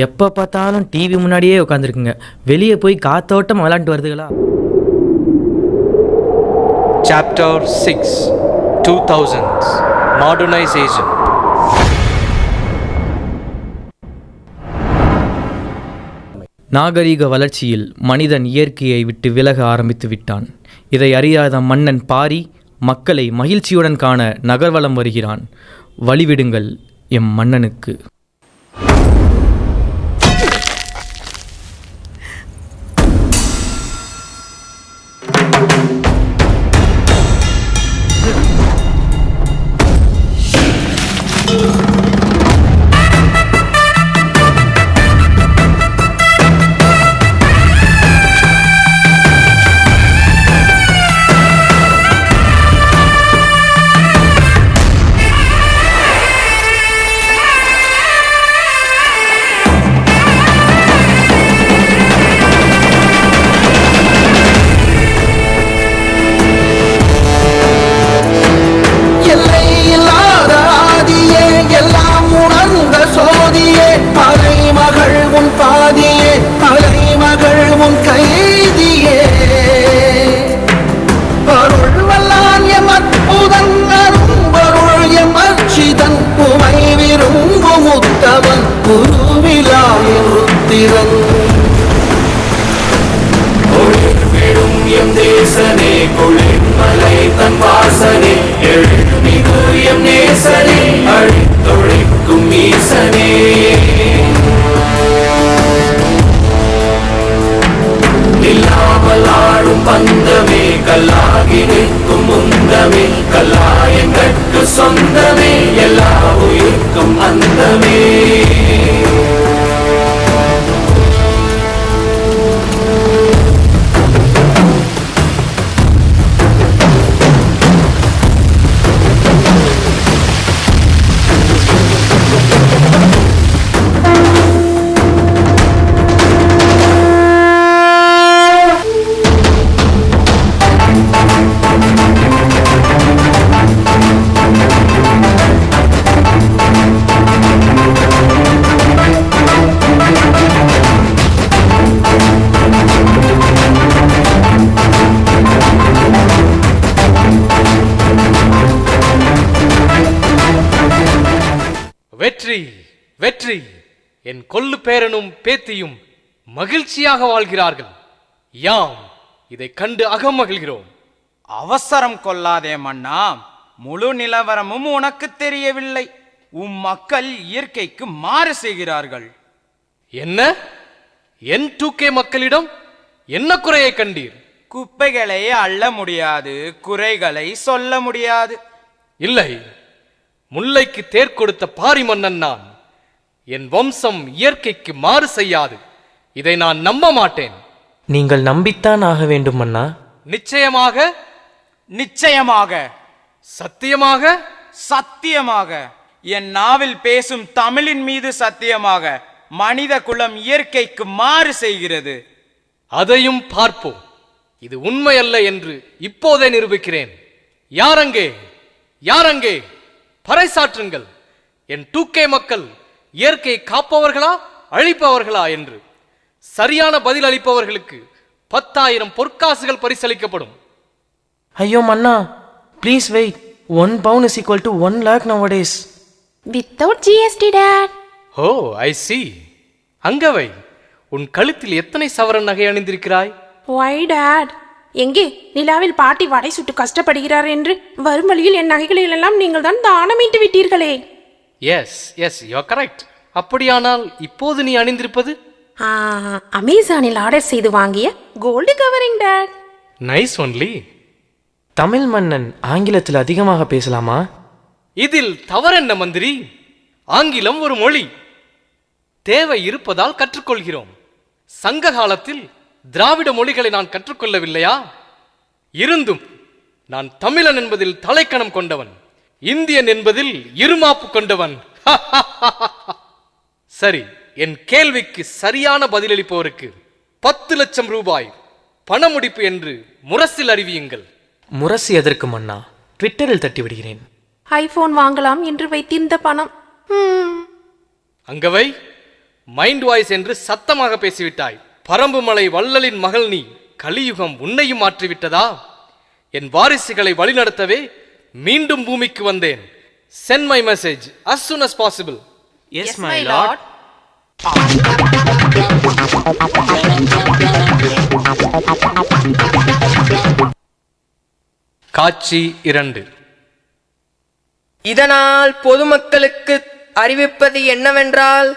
எப்போ பார்த்தாலும் டிவி முன்னாடியே உட்காந்துருக்குங்க. வெளியே போய் காத்தோட்டம் விளாண்டு வருதுங்களா? Chapter 6 2000s Modernization. நாகரிக வளர்ச்சியில் மனிதன் இயற்கையை விட்டு விலக ஆரம்பித்து விட்டான். இதை அறியாத மன்னன் பாரி மக்களை மகிழ்ச்சியுடன் காண நகர்வலம் வருகிறான். வழிவிடுங்கள் எம் மன்னனுக்கு. வெற்றி வெற்றி. என் கொல்லு பேரனும் பேத்தியும் மகிழ்ச்சியாக வாழ்கிறார்கள். யாம் இதை கண்டு அகமகிழ்கிறோம். அவசரம் கொள்ளாதே மன்னா, முழு நிலவரமும் உனக்கு தெரியவில்லை. உம் மக்கள் இயற்கைக்கு மாறு செய்கிறார்கள். என்ன? என் 2K மக்களிடம் என்ன குறையை கண்டீர்? குப்பைகளை அள்ள முடியாது, குறைகளை சொல்ல முடியாது. இல்லை, முல்லைக்கு தேர் கொடுத்த பாரி மன்னன் நான். என் வம்சம் இயற்கைக்கு மாறு செய்யாது. இதை நான் நம்ப மாட்டேன். நீங்கள் நம்பித்தான் ஆக வேண்டும் அண்ணா. நிச்சயமாக, நிச்சயமாக, சத்தியமாக, சத்தியமாக, என் நாவில் பேசும் தமிழின் மீது சத்தியமாக, மனித குலம் இயற்கைக்கு மாறு செய்கிறது. அதையும் பார்ப்போம். இது உண்மையல்ல என்று இப்போதே நிரூபிக்கிறேன். யாரங்கே யாரங்கே பறைசாற்றுங்கள். என் 2K மக்கள் இயற்கை காப்பவர்களா அழிப்பவர்களா என்று சரியான பதில் அளிப்பவர்களுக்கு 10,000 பொற்காசுகள் பரிசளிக்கப்படும். ஐயோ மன்னா, please wait. 1 pound is equal to 1 lakh nowadays. Without GST, Dad. O, I C. Angavai, உன் கழுத்தில் எத்தனை சவரன் நகை அணிந்திருக்கிறாய்? Why, Dad? எங்கே நிலாவில் பாட்டி வடை சுட்டு கஷ்டப்படுகிறார் என்று வரும் வழியில் என் நகைகளில் எல்லாம் நீங்கள் தான் தானமிட்டு விட்டீர்களே. Yes yes, you are correct. அப்படியானால் இப்போது நீ அணிந்திருப்பது அமேசானில் ஆர்டர் செய்து வாங்கிய gold covering, Dad. Nice only. Tamil மன்னன் ஆங்கிலத்தில் அதிகமாக பேசலாமா? இதில் தவறென்ன மந்திரி? ஆங்கிலம் ஒரு மொழி. தேவை இருப்பதால் கற்றுக்கொள்கிறோம். சங்க காலத்தில் திராவிட மொழிகளை நான் கற்றுக்கொள்ளவில்லையா? இருந்தும் நான் தமிழன் என்பதில் தலைக்கணம் கொண்டவன், இந்தியன் என்பதில் இருமாப்பு கொண்டவன். சரி, என் கேள்விக்கு சரியான பதிலளிப்பவருக்கு 10 லட்சம் ரூபாய் பணமுடிப்பு என்று முரசில் அறிவியுங்கள். முரசு எதற்கு மன்னா? ட்விட்டரில் தட்டி விடுகிறேன். ஐபோன் வாங்கலாம் என்று வைத்திருந்த பணம். அங்கவை, மைண்ட் வாய்ஸ் என்று சத்தமாக பேசிவிட்டாய். பரம்புமலை வள்ளலின் மகள் நீ. கலியுகம் உன்னையும் மாற்றிவிட்டதா? என் வாரிசுகளை வழிநடத்தவே மீண்டும் பூமிக்கு வந்தேன். Send my message as soon as possible. Yes, my lord. காட்சி 2. இதனால் பொதுமக்களுக்கு அறிவிப்பது என்னவென்றால்,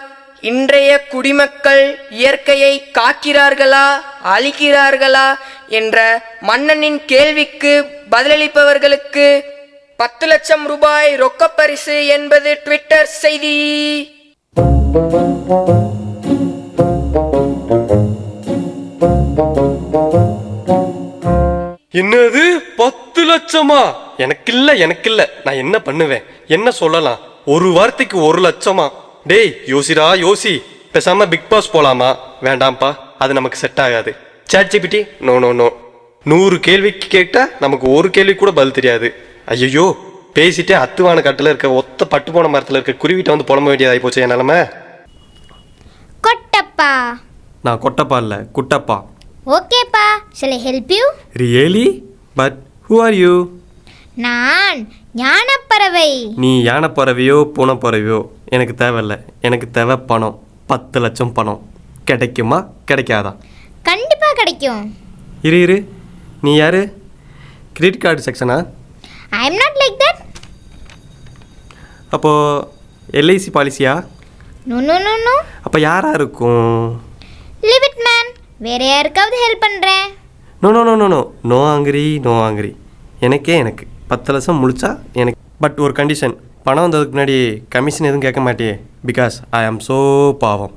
இன்றைய குடிமக்கள் இயற்கையை காக்கிறார்களா அழிக்கிறார்களா என்ற மன்னனின் கேள்விக்கு பதிலளிப்பவர்களுக்கு 10 லட்சம் ரூபாய் ரொக்கப்பரிசு என்பது ட்விட்டர் செய்தி. என்னது 10 லட்சமா? எனக்கில்ல. நான் என்ன பண்ணுவேன்? என்ன சொல்லலாம்? ஒரு வார்த்தைக்கு 1 லட்சமா? டேய் யோசிடா யோசி. பேசாம பிக் பாஸ் போலாமா? வேண்டாம்ப்பா, அது நமக்கு செட் ஆகாது. ChatGPT no no no. 100 கேள்விக்கு கேட்டா நமக்கு ஒரு கேள்வி கூட பதில் தெரியாது. ஐயோ, பேசிட்டே அத்துவான கட்டில இருக்க ஒத்த பட்டு போன மரத்துல இருக்க குருவிட்ட வந்து புலம்ப வேண்டியதாகி போச்சு என் நிலைமை. கொட்டப்பா. நான் கொட்டப்பா இல்ல, குட்டப்பா. ஓகேப்பா, shall I help you? Really? But who are you? நான் ஞானப்பறவை. நீ யானை பறவையோ பூனை பறவையோ எனக்கு தேவையில்ல. எனக்கு தேவை பணம். 10 லட்சம் பணம். கிடைக்குமா கிடைக்காதா? கண்டிப்பா கிடைக்கும். இரு, நீ யாரு? கிரெடிட் கார்டு செக்ஷனா? I am not like that. அப்போ LIC பாலிசியா? No no no no. அப்போ யாரா இருக்கும்? Leave it man. வேற யாருக்காவது ஹெல்ப் பண்றேன். No no no no no no angry. எனக்கு 10 லட்சம் முழிச்சா எனக்கு. பட் ஒரு கண்டிஷன், பணம் வந்ததுக்கு முன்னாடி கமிஷன் எதுவும் கேட்க மாட்டியே? பிகாஸ் ஐ ஆம் சோ பாவம்.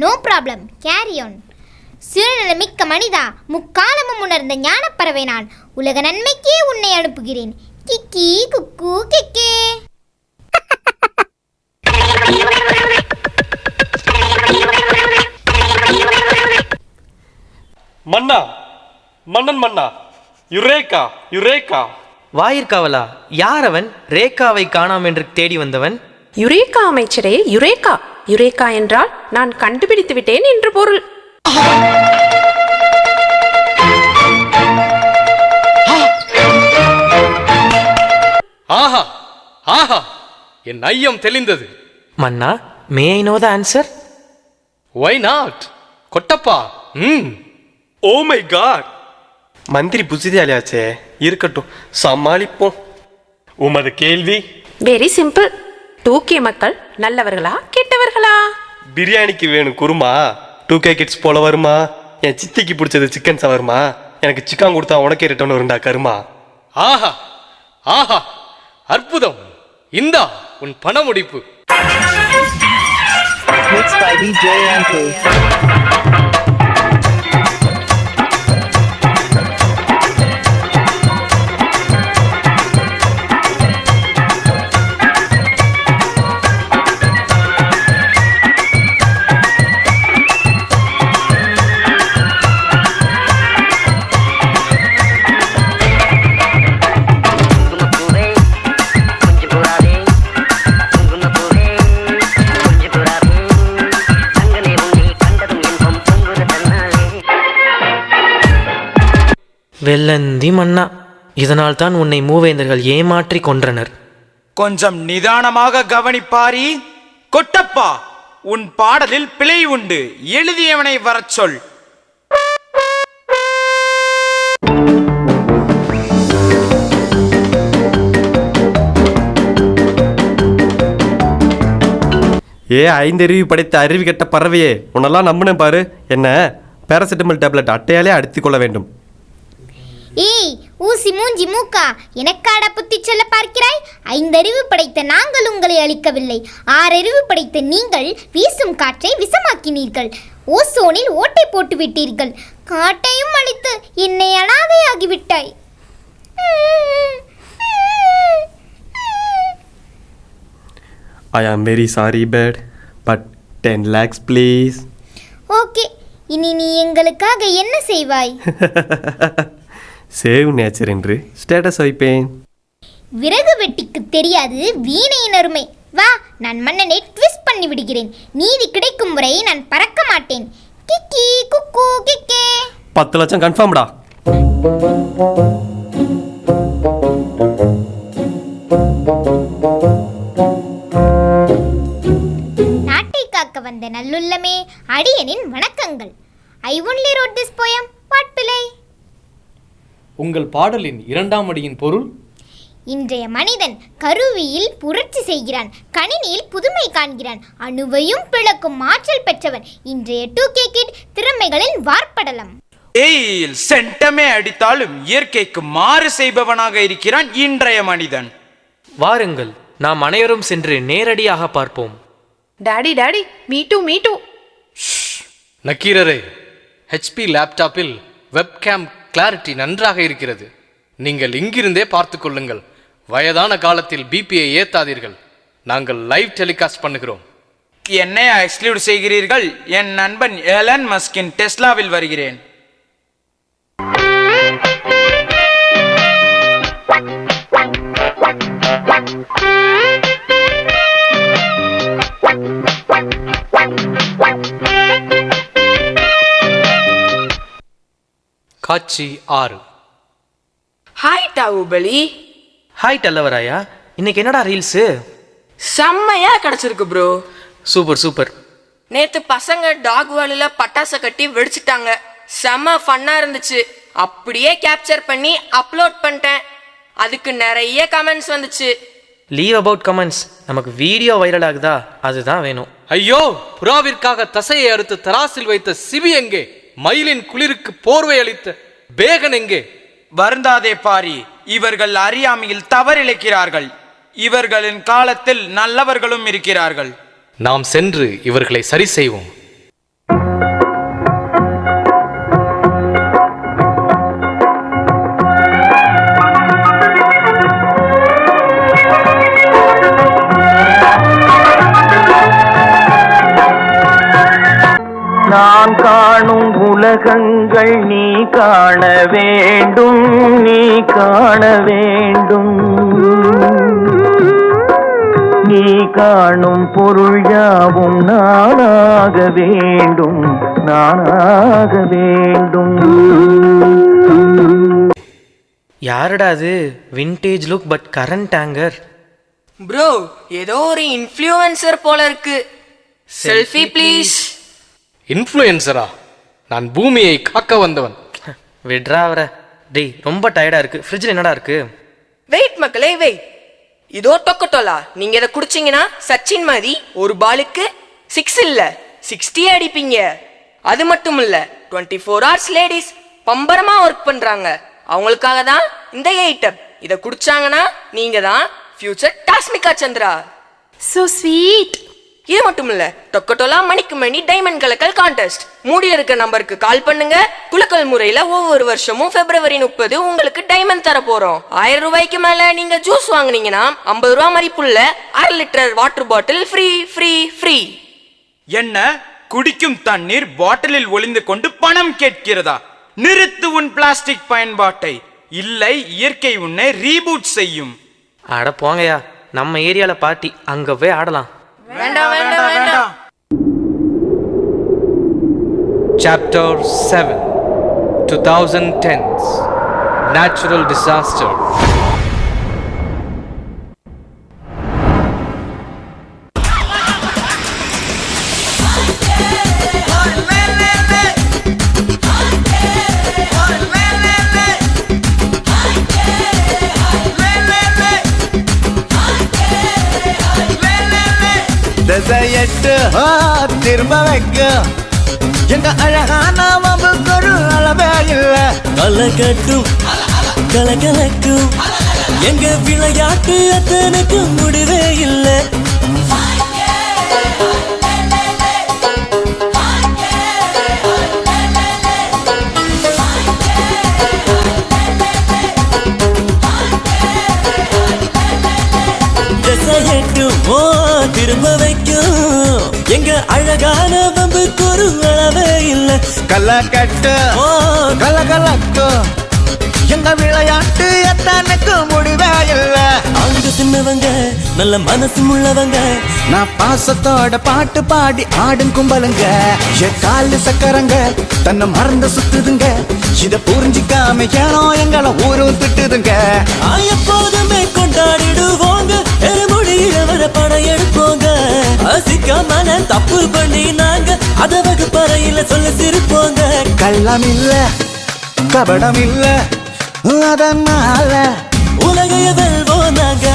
No problem, carry on. சிறுநல மிக்க மனிதா, முக்காலமும் உணர்ந்த ஞானப்பறவை நான். உலக நன்மைக்கே உன்னை அனுப்புகிறேன். கிக்கி குக்கு கிக்கே. மன்னன் யுரேகா. வாயிற்காவலா? யார் அவன்? ரேகாவை காணாம் என்று தேடி வந்தவன். யுரேகா அமைச்சரே, யுரேகா என்றால் நான் கண்டுபிடித்து விட்டேன் என்று பொருள். ஆஹா ஆஹா, என் ஐயம் தெளிந்தது. மன்னா, may I know the answer? Why not? கொட்டப்பா. ஓ மை காட், மந்திரி புத்திசாலியாச்சே, இருக்கட்டும், சமாளிப்போம். உமது கேள்வி? Very simple. 2K மக்கள் நல்லவர்களா கெட்டவர்களா? பிரியாணிக்கு வேணும் குருமா 2K கிட்ஸ் போல வருமா? என் சித்திக்கு பிடிச்சது சிக்கன் சவர்மா, எனக்கு சிக்கன் கொடுத்தா உனக்கே ரிட்டர்ன் வரும்டா கருமா. ஆஹா ஆஹா, அற்புதம். இந்தா உன் பண முடிப்பு. வெள்ளந்தி மன்னா, இதனால் தான் உன்னை மூவேந்தர்கள் ஏமாற்றி கொன்றனர். கொஞ்சம் நிதானமாக கவனிப்பாரி. கொட்டப்பா, உன் பாடலில் பிழை உண்டு. எழுதியவனை வரச் சொல். ஏ ஐந்தறிவு படைத்த அறிவு கெட்ட பறவையே, உன்னெல்லாம் நம்பினேன் பாரு. என்ன பேராசிட்டமல் டேப்லெட் அட்டையாலே அடித்துக் கொள்ள வேண்டும். ஏய் ஊசி மூஞ்சி மூக்கா, எனக்காட புத்தி சொல்ல பார்க்கிறாய்? 5 அறிவு படைத்த நாங்கள் உங்களை அழிக்கவில்லை. 6 அறிவு படைத்த நீங்கள் வீசும் காற்றை விஷமாக்கினீர்கள். ஓசோனில் ஓட்டை போட்டு விட்டீர்கள். காட்டையும் அழித்து என்னை அனாதையாகிவிட்டாய். I am very sorry bad, but 10 lakhs please. Okay, இனி நீ எங்களுக்காக என்ன செய்வாய்? சேவ் நேச்சர் என்று ஸ்டேட்டஸ் வைப்பேன். விறகு வெட்டிக்கு தெரியாது வீணையின் அருமை. வா, நான் மன்னனை ட்விஸ்ட் பண்ணி விடுகிறேன். நீதி கிடைக்கும் வரை நான் பறக்க மாட்டேன். கிக்கி குக்கு கிக்கே. 10 லட்சம் கன்ஃபார்ம்டா. நாட்டை காக்க வந்த நல்லுள்ளமே, அடியனின் வணக்கங்கள். I only wrote this poem. What பிழை? உங்கள் பாடலின் 2ஆம் அடியின் பொருள்? இன்றைய மனிதன் கருவியில் புரட்சி செய்கிறான், கணினியில் புதுமை காண்கிறான், அணுவையும் பிளக்கும் ஆற்றல் பெற்றவன் இன்றைய 2K கிட் திறமைகளின் வார்ப்படலம். ஏயில் சென்டமே அடித்தாலும் இயற்கைக்கு மாறு செய்பவனாக இருக்கிறான் இன்றைய மனிதன். வாருங்கள், நாம் அனைவரும் சென்று நேரடியாக பார்ப்போம். டாடி டாடி, மீட்டு மீட்டு. நக்கீரரே, HP லேப்டாப்பில் வெப்கேம் கிளாரிட்டி நன்றாக இருக்கிறது. நீங்கள் இங்கிருந்தே பார்த்து கொள்ளுங்கள். வயதான காலத்தில் பிபியை ஏத்தாதீர்கள். நாங்கள் லைவ் டெலிகாஸ்ட் பண்ணுகிறோம். என்னை எக்ஸ்க்ளூட் செய்கிறீர்கள்? என் நண்பன் எலன் மஸ்கின் டெஸ்லாவில் வருகிறேன். காட்சி 6. ஹாய் டாவுபலி. ஹாய் டல்லவராயா, இன்னைக்கு என்னடா ரீல்ஸு? செம்மையா கிடைச்சிருக்கு ப்ரோ. Super super. நேத்து பசங்க டாக் வாலில பட்டாசை கட்டி வெடிச்சிட்டாங்க. செம்ம ஃபன்னா இருந்துச்சு. அப்படியே கேப்சர் பண்ணி அப்லோட் பண்ணிட்டேன். அதுக்கு நிறைய கமெண்ட்ஸ் வந்துச்சு. லீவ் அபவுட் கமெண்ட்ஸ், நமக்கு வீடியோ வைரல் ஆகுதா, அதுதான் வேணும். ஐயோ, புறாவிற்காக தசையை அறுத்து தராசில் வைத்த சிபி எங்கே? மயிலின் குளிருக்கு போர்வை அளித்த பேகன் எங்கே? வருந்தாதே பாரி, இவர்கள் அறியாமையில் தவறிழைக்கிறார்கள். இவர்களின் காலத்தில் நல்லவர்களும் இருக்கிறார்கள். நாம் சென்று இவர்களை சரி செய்வோம். நான் காணும் உலகங்கள் நீ காண வேண்டும், நீ காண வேண்டும். நீ காணும் பொருள் யாவும் நானாக வேண்டும், நானாக வேண்டும். யாருடா அது? Vintage look but current anchor. Bro ஏதோ ஒரு இன்ஃப்ளூயன்சர் போல இருக்கு. Selfie please. இன்ஃப்ளூயன்சரா? நான் பூமியை காக்க வந்தவன். விட்ரா அவரை. டேய் ரொம்ப டயர்டா இருக்கு. ஃப்ரிட்ஜில் என்னடா இருக்கு? வெயிட் மக்களே வெயிட். இதோ டொக்கட்டோலா. நீங்க இதை குடிச்சீங்கன்னா சச்சின் மாதிரி ஒரு பாலுக்கு 6 இல்ல 60 அடிப்பீங்க. அது மட்டும் இல்ல 24 hours லேடிஸ் பம்பரமா ஒர்க் பண்றாங்க. அவங்களுக்காக தான் இந்த ஐட்டம். இதை குடிச்சாங்கன்னா நீங்க தான் ஃபியூச்சர் டாஸ்மிகா சந்திரா. So sweet. இது மட்டும் இல்ல டொக்கட்டோலா மணிக்கு மணி டைமண்ட் கலக்கல் கான்டெஸ்ட். மூடி இருக்க நம்பருக்கு கால் பண்ணுங்க. குலுக்கல் முறையில ஒவ்வொரு வருஷமும் February 30 உங்களுக்கு டைமண்ட் தர போறோம். 1000 ரூபாய்க்கு மேல நீங்க ஜூஸ் வாங்குனீங்கன்னா 50 ரூபாய் மதிப்புள்ள 1/2 litre water bottle free free free. என்ன குடிக்கும் தண்ணீர் பாட்டிலில் ஒளிந்து கொண்டு பணம் கேட்கிறதா? நிறுத்து உன் பிளாஸ்டிக் பயன்பாட்டை. இல்லை இயற்கை உன்னை ரீபூட் செய்யும். அட போங்கயா, நம்ம ஏரியால பார்ட்டி, அங்க போய் ஆடலாம். வேண்டாம் வேண்டாம் வேண்டாம். Chapter 7 2010's Natural Disaster. திசையட்டு திரும்ப வைக்க எங்க அழகான வம்புக்கொரு அளவே இல்ல. கலகட்டும் கலகலக்கும் எங்க விளையாட்டு அத்தனுக்கு முடிவே இல்லை. திரும்ப வைக்கும் எங்க அழகான வம்புக்கு ஒரு அளவே இல்லை. கலகட்டு கலகலக்கும் எங்க விளையாட்டு எத்தனைக்கு முடிவே இல்ல. அங்க சின்னவங்க நல்ல மனசு உள்ளவங்க. நான் பாசத்தோட பாட்டு பாடி ஆடும் கும்பலுங்க. என் காலு சக்கரங்க தன்னை மறந்து சுத்துதுங்க. இத புரிஞ்சிக்காம ஏனோ எங்களை ஊரும் திட்டுதுங்க. எப்போதுமே கொண்டாடிடுவோங்க. எருமுடியில வர படம் எடுப்போங்க. அசிக்காம தப்பு பண்ணி நாங்க அத வகுப்பறையில சொல்ல சிரிப்போங்க. கள்ளம் இல்ல கபடம் இல்ல அதனால உலகைய வெல்வோம் நாங்க.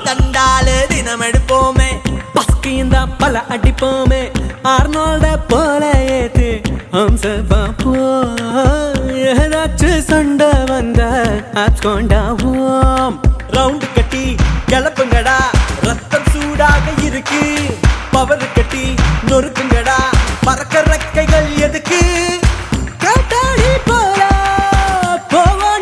தண்டாலே தினம் எடுப்போமே. பஸ்கிந்த பல அடிப்போமே. ஆர்னோல்ட போல ஏத்து ஹம்ச பாப்போ. ஏதாச்சும் சண்டை வந்த ஆட்கொண்டாவோம். ரவுண்டு கட்டி கிளப்புங்கடா, ரத்தம் சூடாக இருக்கு. பவர் கட்டி நொறுக்குங்கடா, பறக்க ரெக்கைகள் எதுக்கு? காட்டாடி போல போவா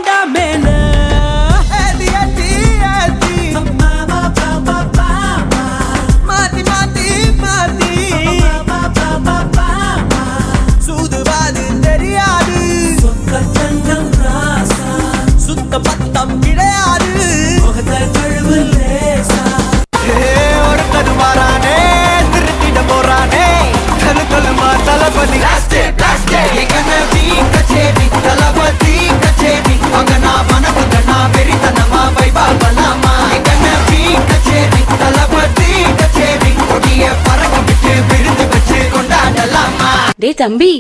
டேய் தம்பி,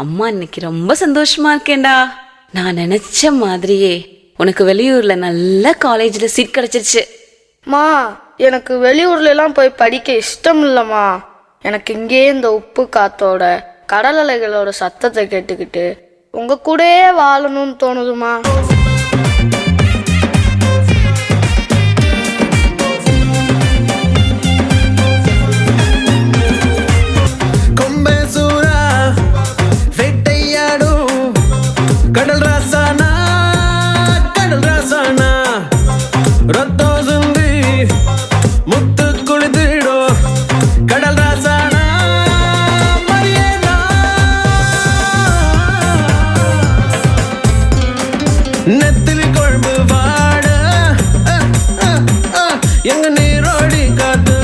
அம்மா இன்னைக்கு ரொம்ப சந்தோஷமா இருக்கேன்டா. நான் நினைச்ச மாதிரியே உனக்கு வெளியூர்ல நல்ல காலேஜ்ல சீட் கிடைச்சிருச்சு. மா, எனக்கு வெளியூர்ல எல்லாம் போய் படிக்க இஷ்டம் இல்லம்மா. எனக்கு இங்கே இந்த உப்பு காத்தோட கடல் அலைகளோட சத்தத்தை கேட்டுக்கிட்டு உங்க கூடயே வாழணும்னு தோணுதுமா. கடல் ராசானா ரத்தோ சுந்தி முத்து குளித்திடோ கடல் ராசானா மரியனா நெத்திலி கொழும்பு வாட எங்க நீரோடி காத்து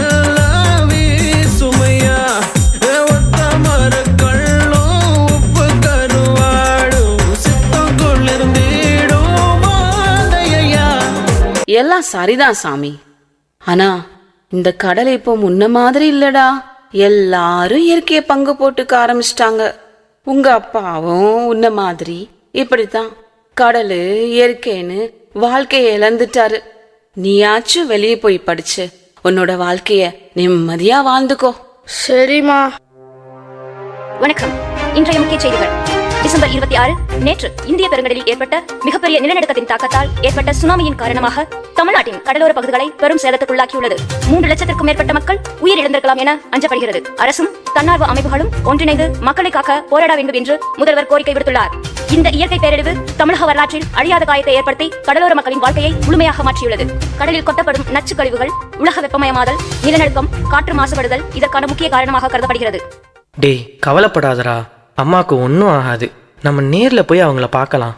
சுமையா ஒத்த மர கள்ளும் உப்பு கருவாடும் சித்தம் கொள்ளிருந்திடும் மாதையா. எல்லாம் சரிதான் சாமி, ஆனா இந்த கடல் இப்போ முன்ன மாதிரி இல்லடா. எல்லாரும் இயற்கையை பங்கு போட்டுக்க ஆரம்பிச்சிட்டாங்க. உங்க அப்பாவும் உன்ன மாதிரி இப்படித்தான் கடலு இயற்கைன்னு வாழ்க்கைய இழந்துட்டாரு. நீயாச்சும் வெளியே போய் படிச்சு உன்னோட வாழ்க்கைய நிம்மதியா வாழ்ந்துக்கோ. சரிம்மா. வணக்கம். இன்றைய முக்கிய செய்திகள். டிசம்பர் 26 நேற்று இந்திய பெருங்கடலில் ஏற்பட்ட மிகப்பெரிய நிலநடுக்கத்தின் தாக்கத்தால் ஏற்பட்ட சுனாமியின் காரணமாக தமிழ்நாட்டின் கடலோர பகுதிகளை பெரும் சேதத்துக்குள்ளாக்கியுள்ளது. 3 லட்சத்திற்கும் மேற்பட்ட மக்கள் உயிரிழந்திருக்கலாம் என அஞ்சப்படுகிறது. அரசும் தன்னார்வ அமைப்புகளும் ஒன்றிணைந்து மக்களை காக்க போராட வேண்டும் என்று முதல்வர் கோரிக்கை விடுத்துள்ளார். இந்த இயற்கை பேரழிவு தமிழக வரலாற்றில் அழியாத காயத்தை ஏற்படுத்தி கடலோர மக்களின் வாழ்க்கையை முழுமையாக மாற்றியுள்ளது. கடலில் கொட்டப்படும் நச்சு கழிவுகள், உலக வெப்பமயமாதல், நிலநடுக்கம், காற்று மாசுபடுதல் இதற்கான முக்கிய காரணமாக கருதப்படுகிறது. டேய் கவலைப்படாதரா, அம்மாவுக்கு ஒன்றும் ஆகாது. நம்ம நேரில் போய் அவங்கள பார்க்கலாம்.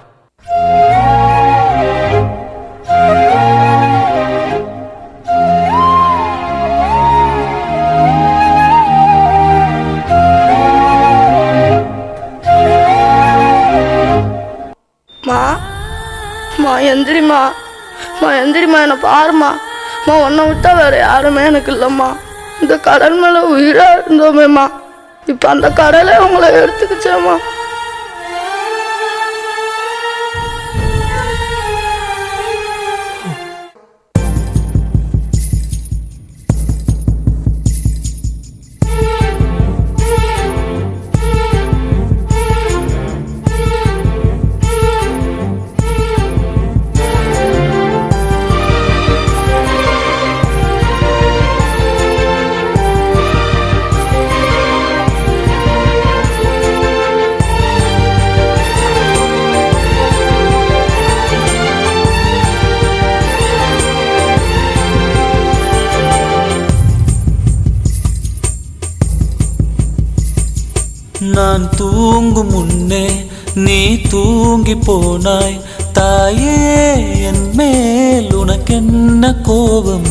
எந்திரிமா, எந்திரிமா, என்னை பாருமா. உன்னை விட்டா வேற யாருமே எனக்கு இல்லம்மா. இந்த கடல் மேல உயிரா இருந்தோமேம்மா, இப்ப அந்த கடலை உங்களை எடுத்துக்கிச்சேம்மா. நான் தூங்கும் முன்னே நீ தூங்கி போனாய் தாயே, என் மேல் உனக்கென்ன கோபம்?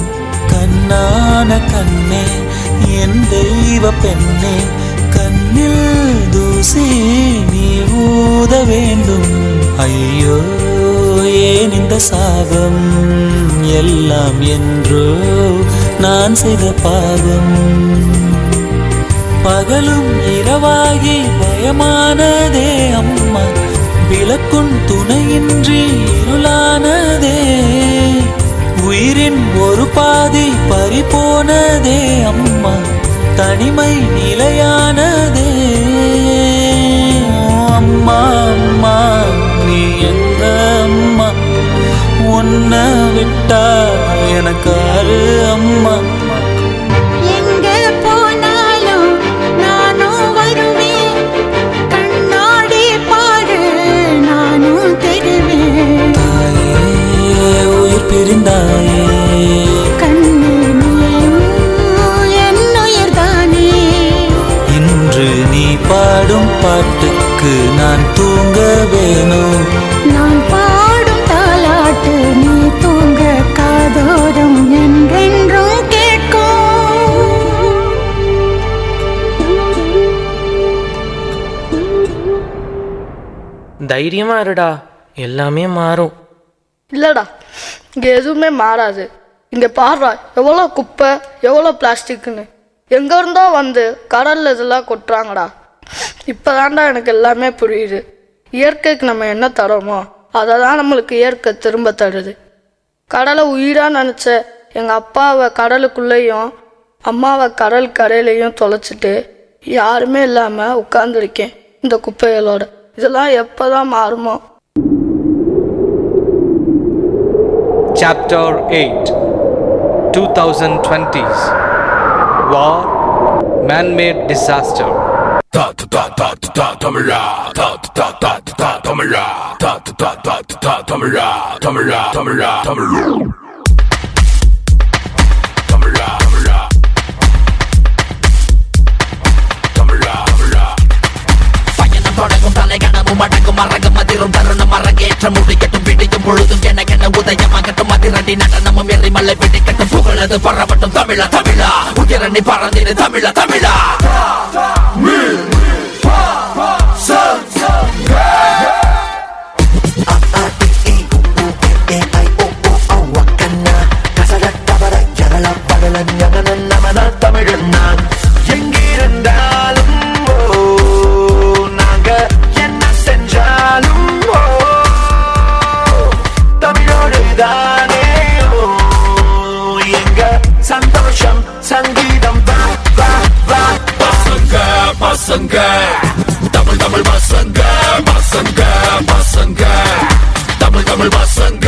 கண்ணான கண்ணே, என் தெய்வ பெண்ணே, கண்ணில் தூசி நீ ஊத வேண்டும். ஐயோ ஏன் இந்த சாபம்? எல்லாம் என்றோ நான் செய்த பாவம். பகலும் இரவாகி பயமானதே அம்மா, விளக்கும் துணையின்றி இருளானதே. உயிரின் ஒரு பாதி பறிபோனதே அம்மா, தனிமை நிலையானதே. அம்மா அம்மா நீ எங்க அம்மா? உன்னை விட்டா எனக்கு ஆறு அம்மா? பிரிந்தாயே இன்று நீ பாடும் பாட்டுக்கு நான் தூங்க வேணும். நான் பாடும் தாலாட்டு நீ தூங்க காதோரம் என்றென்றும் கேட்கும். தைரியமா இருடா, எல்லாமே மாறும். இல்லடா, இங்க எதுவுமே மாறாது. இங்க பாடுறா எவ்வளோ குப்பை, எவ்வளோ பிளாஸ்டிக்னு. எங்க இருந்தோ வந்து கடல்ல இதெல்லாம் கொட்டுறாங்கடா. இப்போதான்டா எனக்கு எல்லாமே புரியுது. இயற்கைக்கு நம்ம என்ன தரோமோ அதை தான் நம்மளுக்கு இயற்கை திரும்ப தருது. கடலை உயிராக நினச்ச எங்கள் அப்பாவை கடலுக்குள்ளேயும் அம்மாவை கடல் கரையிலையும் தொலைச்சிட்டு யாருமே இல்லாமல் உட்கார்ந்துருக்கேன் இந்த குப்பைகளோட. இதெல்லாம் எப்போ தான் மாறுமோ? Chapter 8 2020s War Man-made Disaster தொடங்கும் தலைகணமும் மடங்கும் மறங்கும் மதிரும் தருணம் அரங்கேற்றம் முடிக்கட்டும் விடியும் பொழுதும் எனக்கென உதயமாகட்டும் அதிரடி நடனமும் எரிமலை பிடிக்கட்டும் புகழது பரவட்டும் தமிழா தமிழா உயரணி பறந்திரு தமிழா தமிழா தமிழன் நான் எங்கிருந்தாலும் நாங்க என்ன செஞ்சாலும் தமிழோடு தானே எங்க சந்தோஷம் சங்கீதம் பசங்க பசங்க தமிழ் தமிழ் பசங்க பசங்க பசங்க தமிழ் தமிழ் பசங்க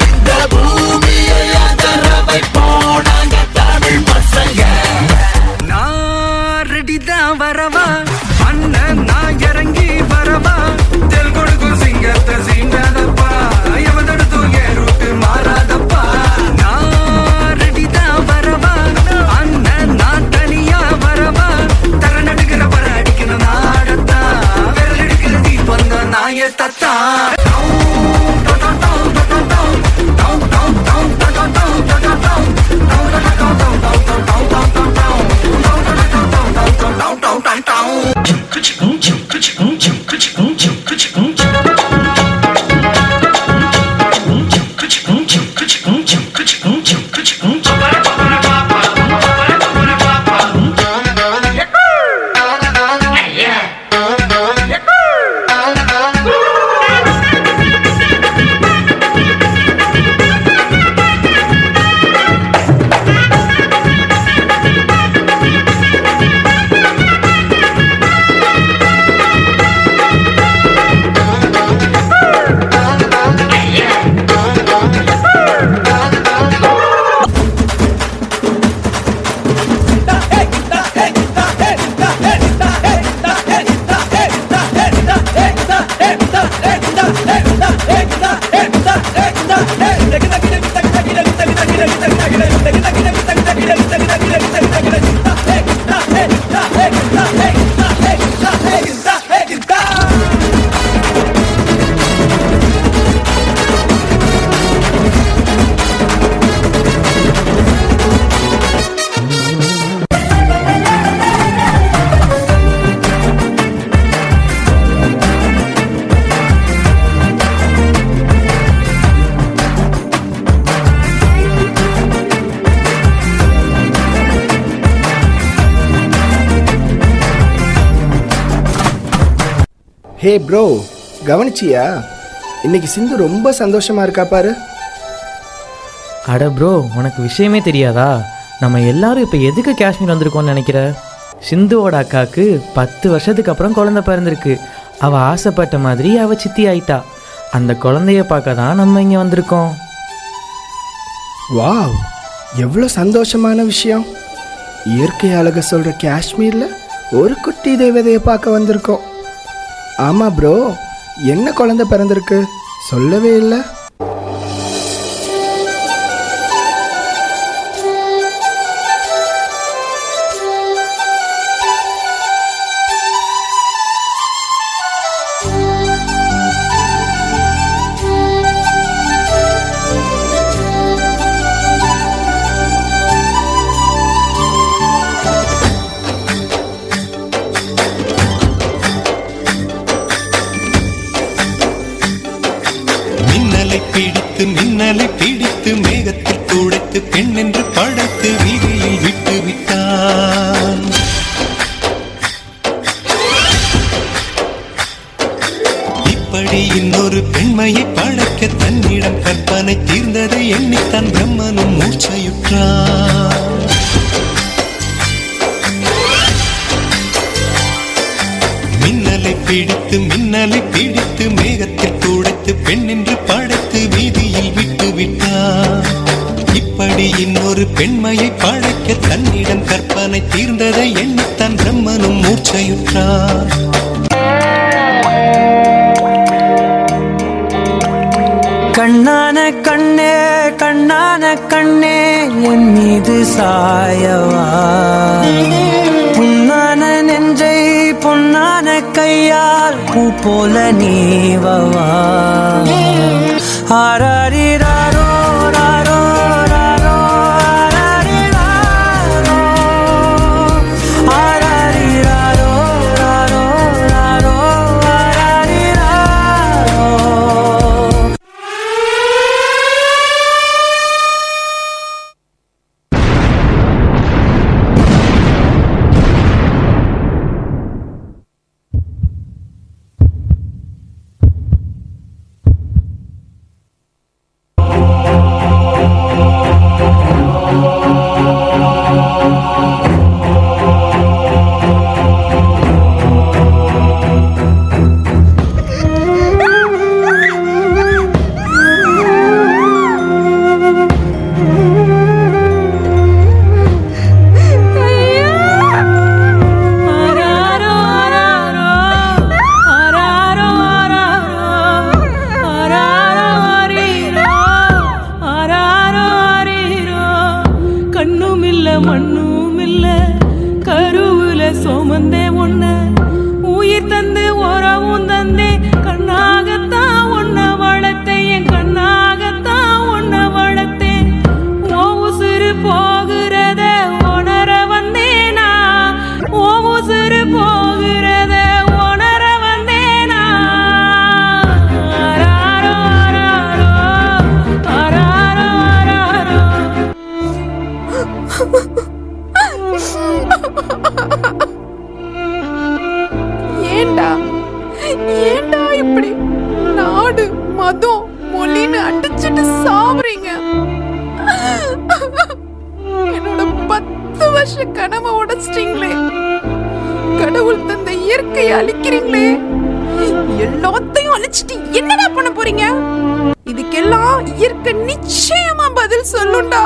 இந்த பூமியை அதர வைப்போனாங்க தமிழ் பசங்க. நான் ரெடிதான் வரவா அண்ணன் நான் இறங்கி வரவா தெல் கொடுக்கும் சிங்கத்தை சீண்டாதப்பா எவதடுத்து ஏறுக்கு மாறாதப்பா. நான் ரெடிதான் வரவா அண்ணன் நான் தனியா வரவா தர நடுக்கிற பர அடிக்கிற நாடத்தா விரல் எடுக்கிற தீபந்த நாய தத்தா. ஹே ப்ரோ, கவனிச்சியா? இன்னைக்கு சிந்து ரொம்ப சந்தோஷமா இருக்கா பாரு. அட ப்ரோ, உனக்கு விஷயமே தெரியாதா? நம்ம எல்லாரும் இப்போ எதுக்கு காஷ்மீர் வந்திருக்கோம்னு நினைக்கிற? சிந்துவோட அக்காவுக்கு 10 வருஷத்துக்கு அப்புறம் குழந்தை பிறந்திருக்கு. அவள் ஆசைப்பட்ட மாதிரி அவள் சித்தி ஆயிட்டா. அந்த குழந்தைய பார்க்க தான் நம்ம இங்கே வந்திருக்கோம். வாவ், எவ்வளோ சந்தோஷமான விஷயம். இயற்கை அழக சொல்கிற காஷ்மீரில் ஒரு குட்டி தேவதையை பார்க்க வந்திருக்கோம். ஆமாம் ப்ரோ, என்ன குழந்தை பிறந்திருக்கு சொல்லவே இல்லை. மின்னலை பிடித்து மேகத்தில் துடைத்து பெண் என்று படைத்து வீதியில் விட்டு விட்டான். இப்படி இன்னொரு பெண்மையை படைக்க தன்னிடம் கற்பனை தீர்ந்ததை எண்ணித்தான் பிரம்மனும் மூர்ச்சையுற்றான். மின்னலை பிடித்து மேகத்தில் துடைத்து பெண் என்று படைத்து வீதியில் விட்டு விட்டார். இப்படி இன்னொரு பெண்மையை படைக்க தன்னிடம் கற்பனை தீர்ந்ததை எண்ணித்தான் பிரம்மனும் மூர்ச்சையுற்றார். கண்ணான கண்ணே கண்ணான கண்ணே என் மீது சாயவா, புண்ணான நெஞ்சை பொன்னான கையால் பூ போல நீவவா. ஆராரிராரோ ராரோ ராரோ ஆராரிராரோ ஆராரிராரோ ராரோ ராரோ ஆராரிராரோ. ஏண்டா ஏண்டா இப்படி நாடு மதம் மொழின்னு அடிச்சுட்டு சாவுறீங்க? என்னோட 10 வருஷ கனவை உடைச்சிட்டீங்களே, கடவுள் தந்த இயற்கையை அழிக்கிறீங்களே, எல்லாத்தையும் அழிச்சிட்டு என்னடா பண்ண போறீங்க? இதுக்கெல்லாம் இயற்கை நிச்சயமா பதில் சொல்லுண்டா.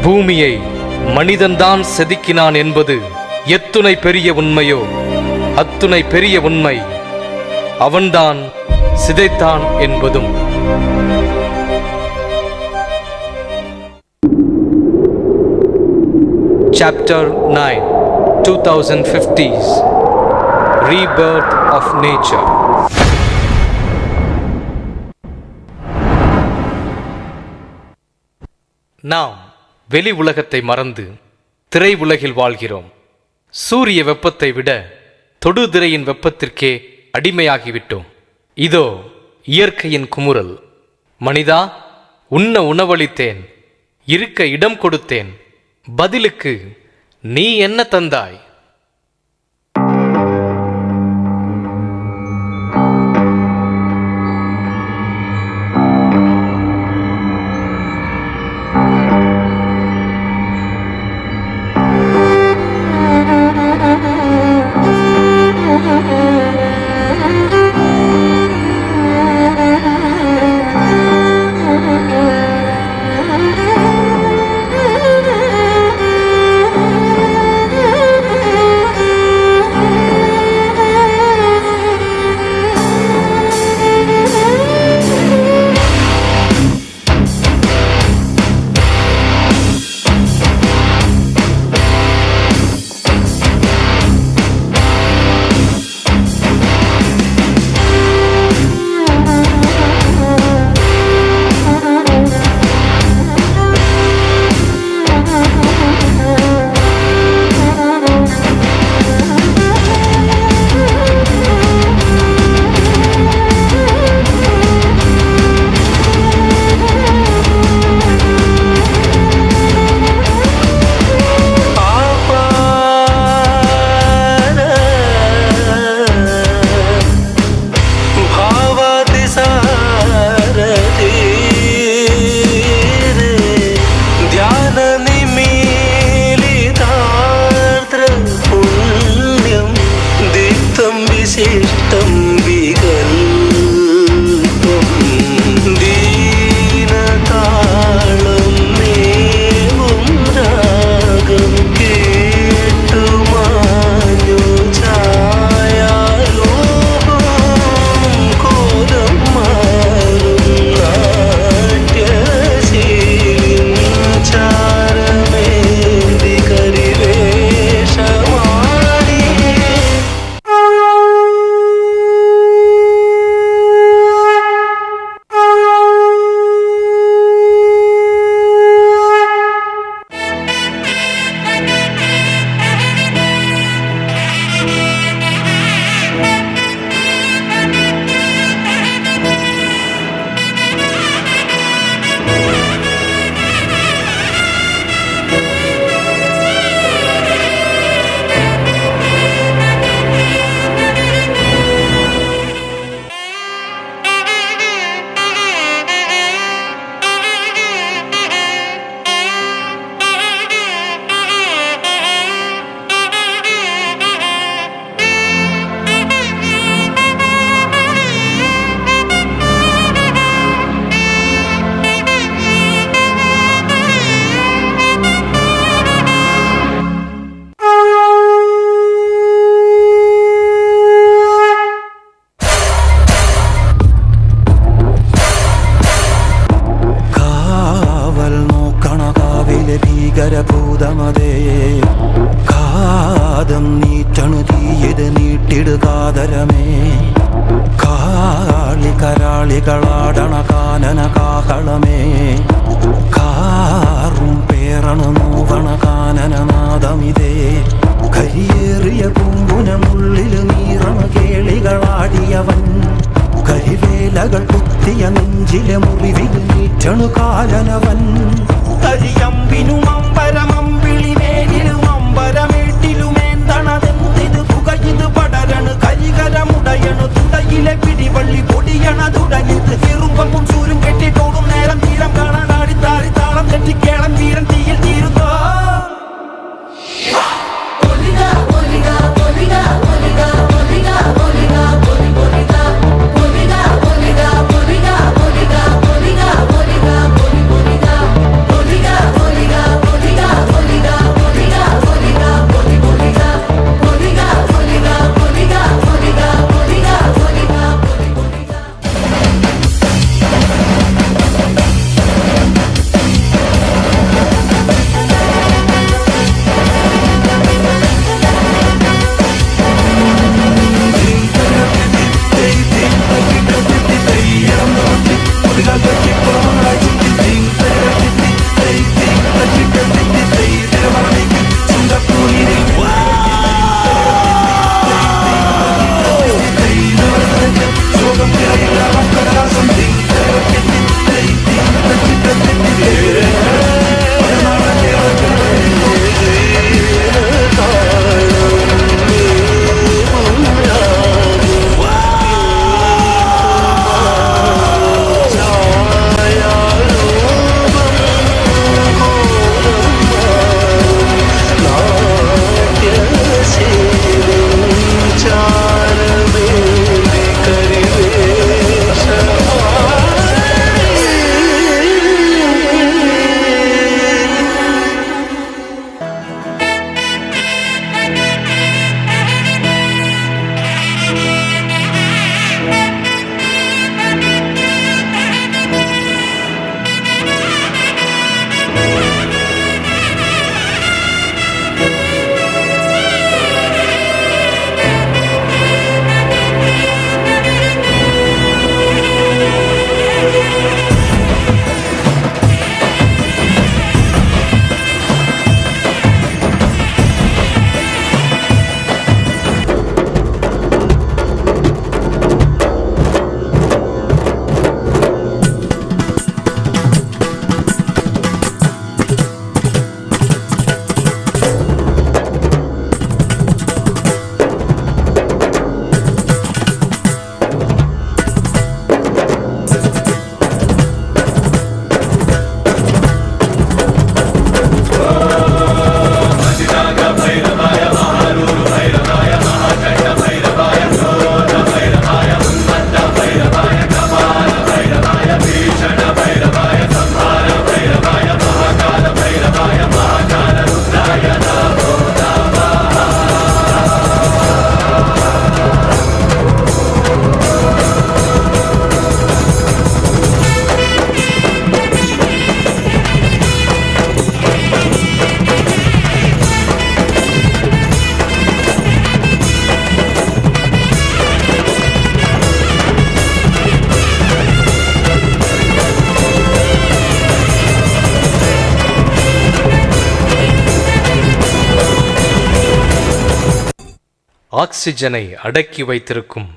பூமியை மனிதன்தான் செதுக்கினான் என்பது எத்துணை பெரிய உண்மையோ அத்துணை பெரிய உண்மை அவன்தான் சிதைத்தான் என்பதும். Chapter 9 2050s Rebirth of Nature. நாம் வெளி உலகத்தை மறந்து திரை உலகில் வாழ்கிறோம். சூரிய வெப்பத்தை விட தொடுதிரையின் வெப்பத்திற்கே அடிமையாகிவிட்டோம். இதோ இயற்கையின் குமுறல். மனிதா, உண்ண உணவளித்தேன், இருக்க இடம் கொடுத்தேன், பதிலுக்கு நீ என்ன தந்தாய்? സാദരമേ കാളി കരാളികളാടണ കാനന കാഹളമേ കാറും പേറണു നോവണ കാനനനാദമിതേ കരിയേറിയ പൂമ്പുനമുള്ളില് നീറണ കേളികളാടിയവൻ കരിവേലകൾ കുത്തിയ നെഞ്ചിലെ മുറിവിൽ നീറ്റണു കാലനവൻ കരിയമ്പിനും അമ്പരമമ്പിളി വേലിലും അമ്പരമേട്ടിലുമേന്തണതെന്തിത് പുകയിത് പടരണു കരികരമുടയണു തുടയിലെ പിടിവള്ളി പൊടിയണ തുടങ്ങിത് ചെറുമ്പും ചൂരും കെട്ടിട്ടോടും നേരം തീരം കാണാൻ ആടിത്താറി താളം തെറ്റിക്കേളം വീരൻ തീയിൽ തീരുന്നോ ஆக்சிஜனை அடக்கி வைத்திருக்கும்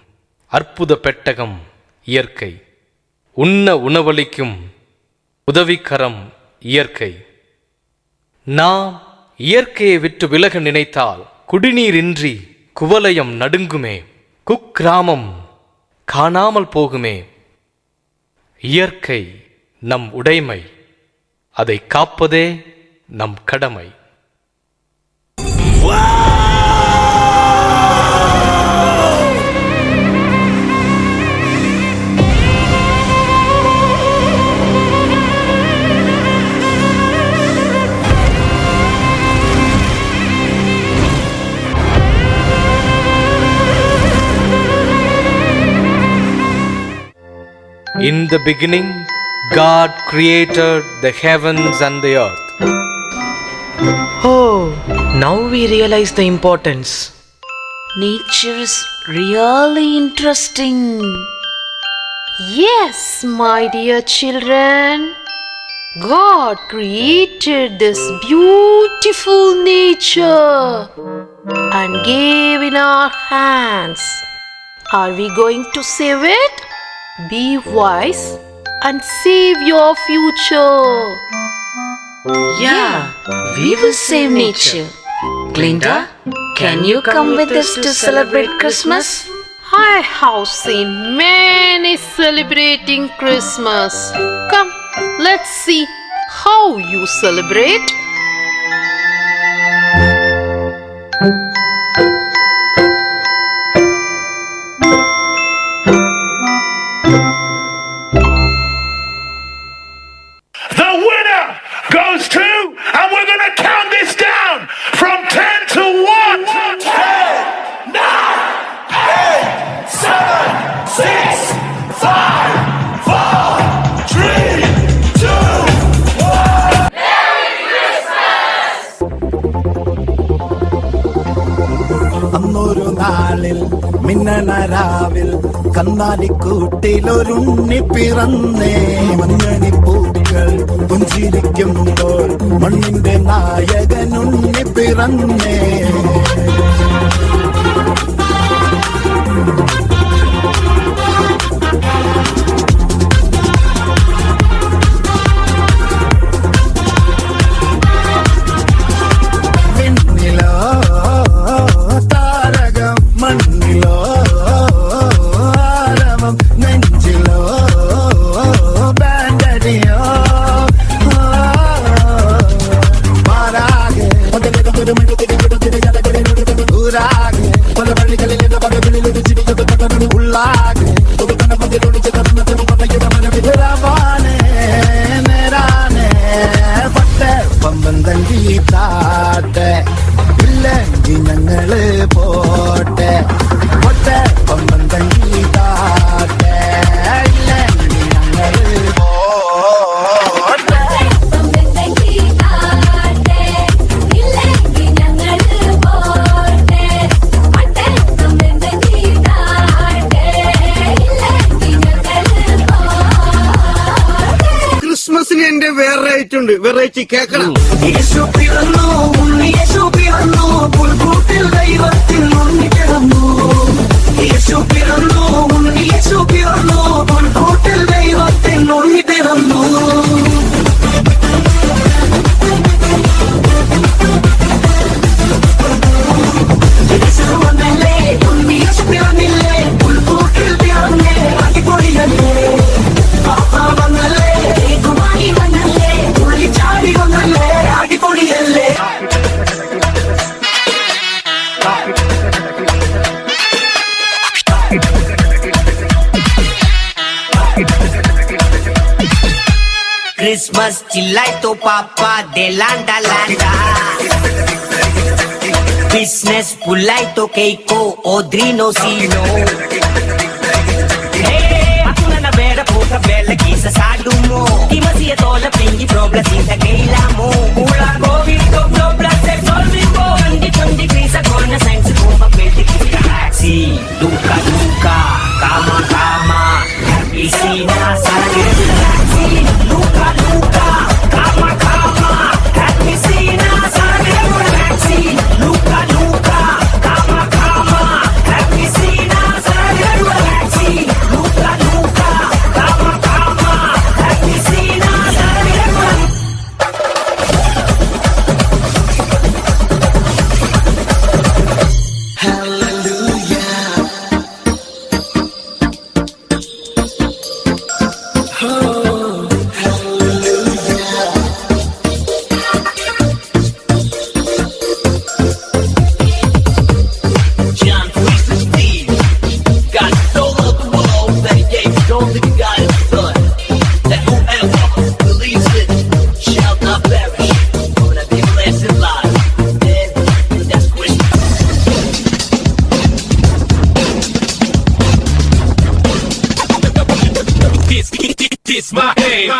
அற்புத பெட்டகம் இயற்கை. உண்ண உணவளிக்கும் உதவிக்கரம் இயற்கை. நாம் இயற்கையை விட்டு விலக நினைத்தால் குடிநீரின்றி குவலயம் நடுங்குமே, குக்கிராமம் காணாமல் போகுமே. இயற்கை நம் உடைமை, அதை காப்பதே நம் கடமை. In the beginning, God created the heavens and the earth. Oh, now we realize the importance. nature is really interesting. Yes, my dear children. God created this beautiful nature and gave in our hands. Are we going to save it? Be wise and save your future. Yeah, we will save nature. Glinda, can you come with us to celebrate Christmas? I have seen many celebrating Christmas. Come, let's see how you celebrate. The winner goes to, and we're going to count this down from 10 to 1. 10, 9, 8, 7, 6, 5, 4, 3, 2, 1. Merry Christmas! അന്നൊരു നാളിൽ മിന്നണരാവിൽ കന്നാലിക്കൂട്ടിലൊരുണ്ണി പിറന്നേ മഞ്ഞണിപ്പൂക്കൾ പുഞ്ചിരിക്കുമ്പോൾ മണ്ണിന്റെ നായകനുണ്ണി പിറന്നേ വിണ്ണിലോ താരകം മണ്ണിലോ ആരവം നെഞ്ചിലോ ബാൻഡടിയോ മാറാകെ ൂരാകെ പല വഴികളിൽ ഉള്ളാകെ നേരാനെ പട്ട പമ്പന്തങ്കി താട്ടെ ഇല്ലെങ്കിൽ ഞങ്ങള് പോട്ടെ പട്ട പമ്പന്തങ്കി താട്ടെ ഇല്ലെങ്കിൽ ഞങ്ങള് പോട്ടെ ക്രിസ്മസിന് എന്റെ വെറൈറ്റി ഉണ്ട് വെറൈറ്റി കേൾക്കണം യേശു പിറന്നു യേശു പിറന്നു പുൽക്കൂട്ടിൽ ദൈവത്തിൽ ഉണ്ണി കിടന്നു യേശു പിറന്നു യേശു പിറന്നു പുൽക്കൂട്ടിൽ ദൈവത്തിൽ ഉണ്ണി കിടന്നു യേശു വന്നല്ലേ യേശു പിറന്നില്ലേ പുൽക്കൂട്ടിൽ പിറന്നേ അടിപൊളിയല്ലേ പാപ്പാ വന്നല്ലേ കുമാരി വന്നല്ലേ തുള്ളിച്ചാടി വന്നല്ലേ അടിപൊളിയല്ലേ Christmas chillaito papa de landa landa Business pulaito keiko odrino sino Hakuna na vera poca bella chisa salumo Di masia tola pingi problem sinta keilamo Ula covid to problem se solvivo Andi krisa kona sense kuma pelti kisa taxi Luka luka kama kama Happy sina sarage taxi Luka luka kama kama Happy sina sarage taxi Luka luka kama kama Happy sina sarage taxi Luka luka kama kama Happy sina sarage It's my game.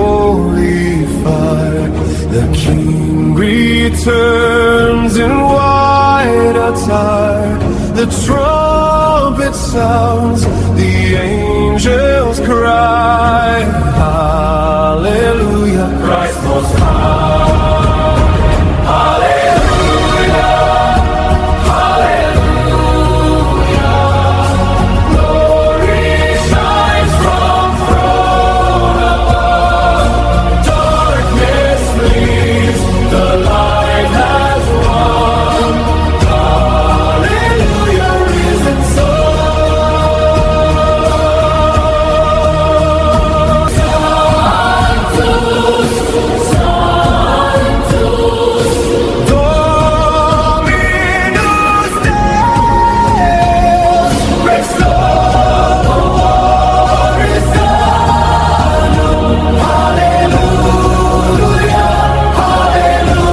holy fire. The King returns in white attire. The trumpet sounds, the angels cry, Hallelujah, Christ most high. Hallelujah, Hallelujah. Glory shines from throne above. Darkness flees, the light has won. Hallelujah, risen Dominus Deus, Rex Novaris Anum. Hallelujah, Hallelujah.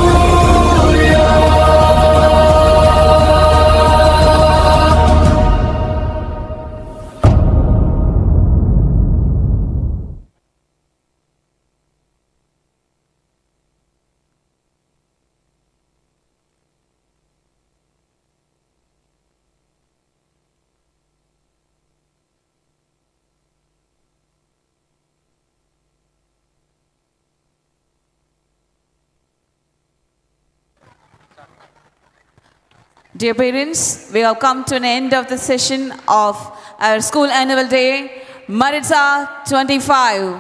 Dear parents, we have come to an end of the session of our school annual day, Maritza 25.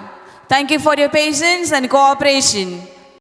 Thank you for your patience and cooperation.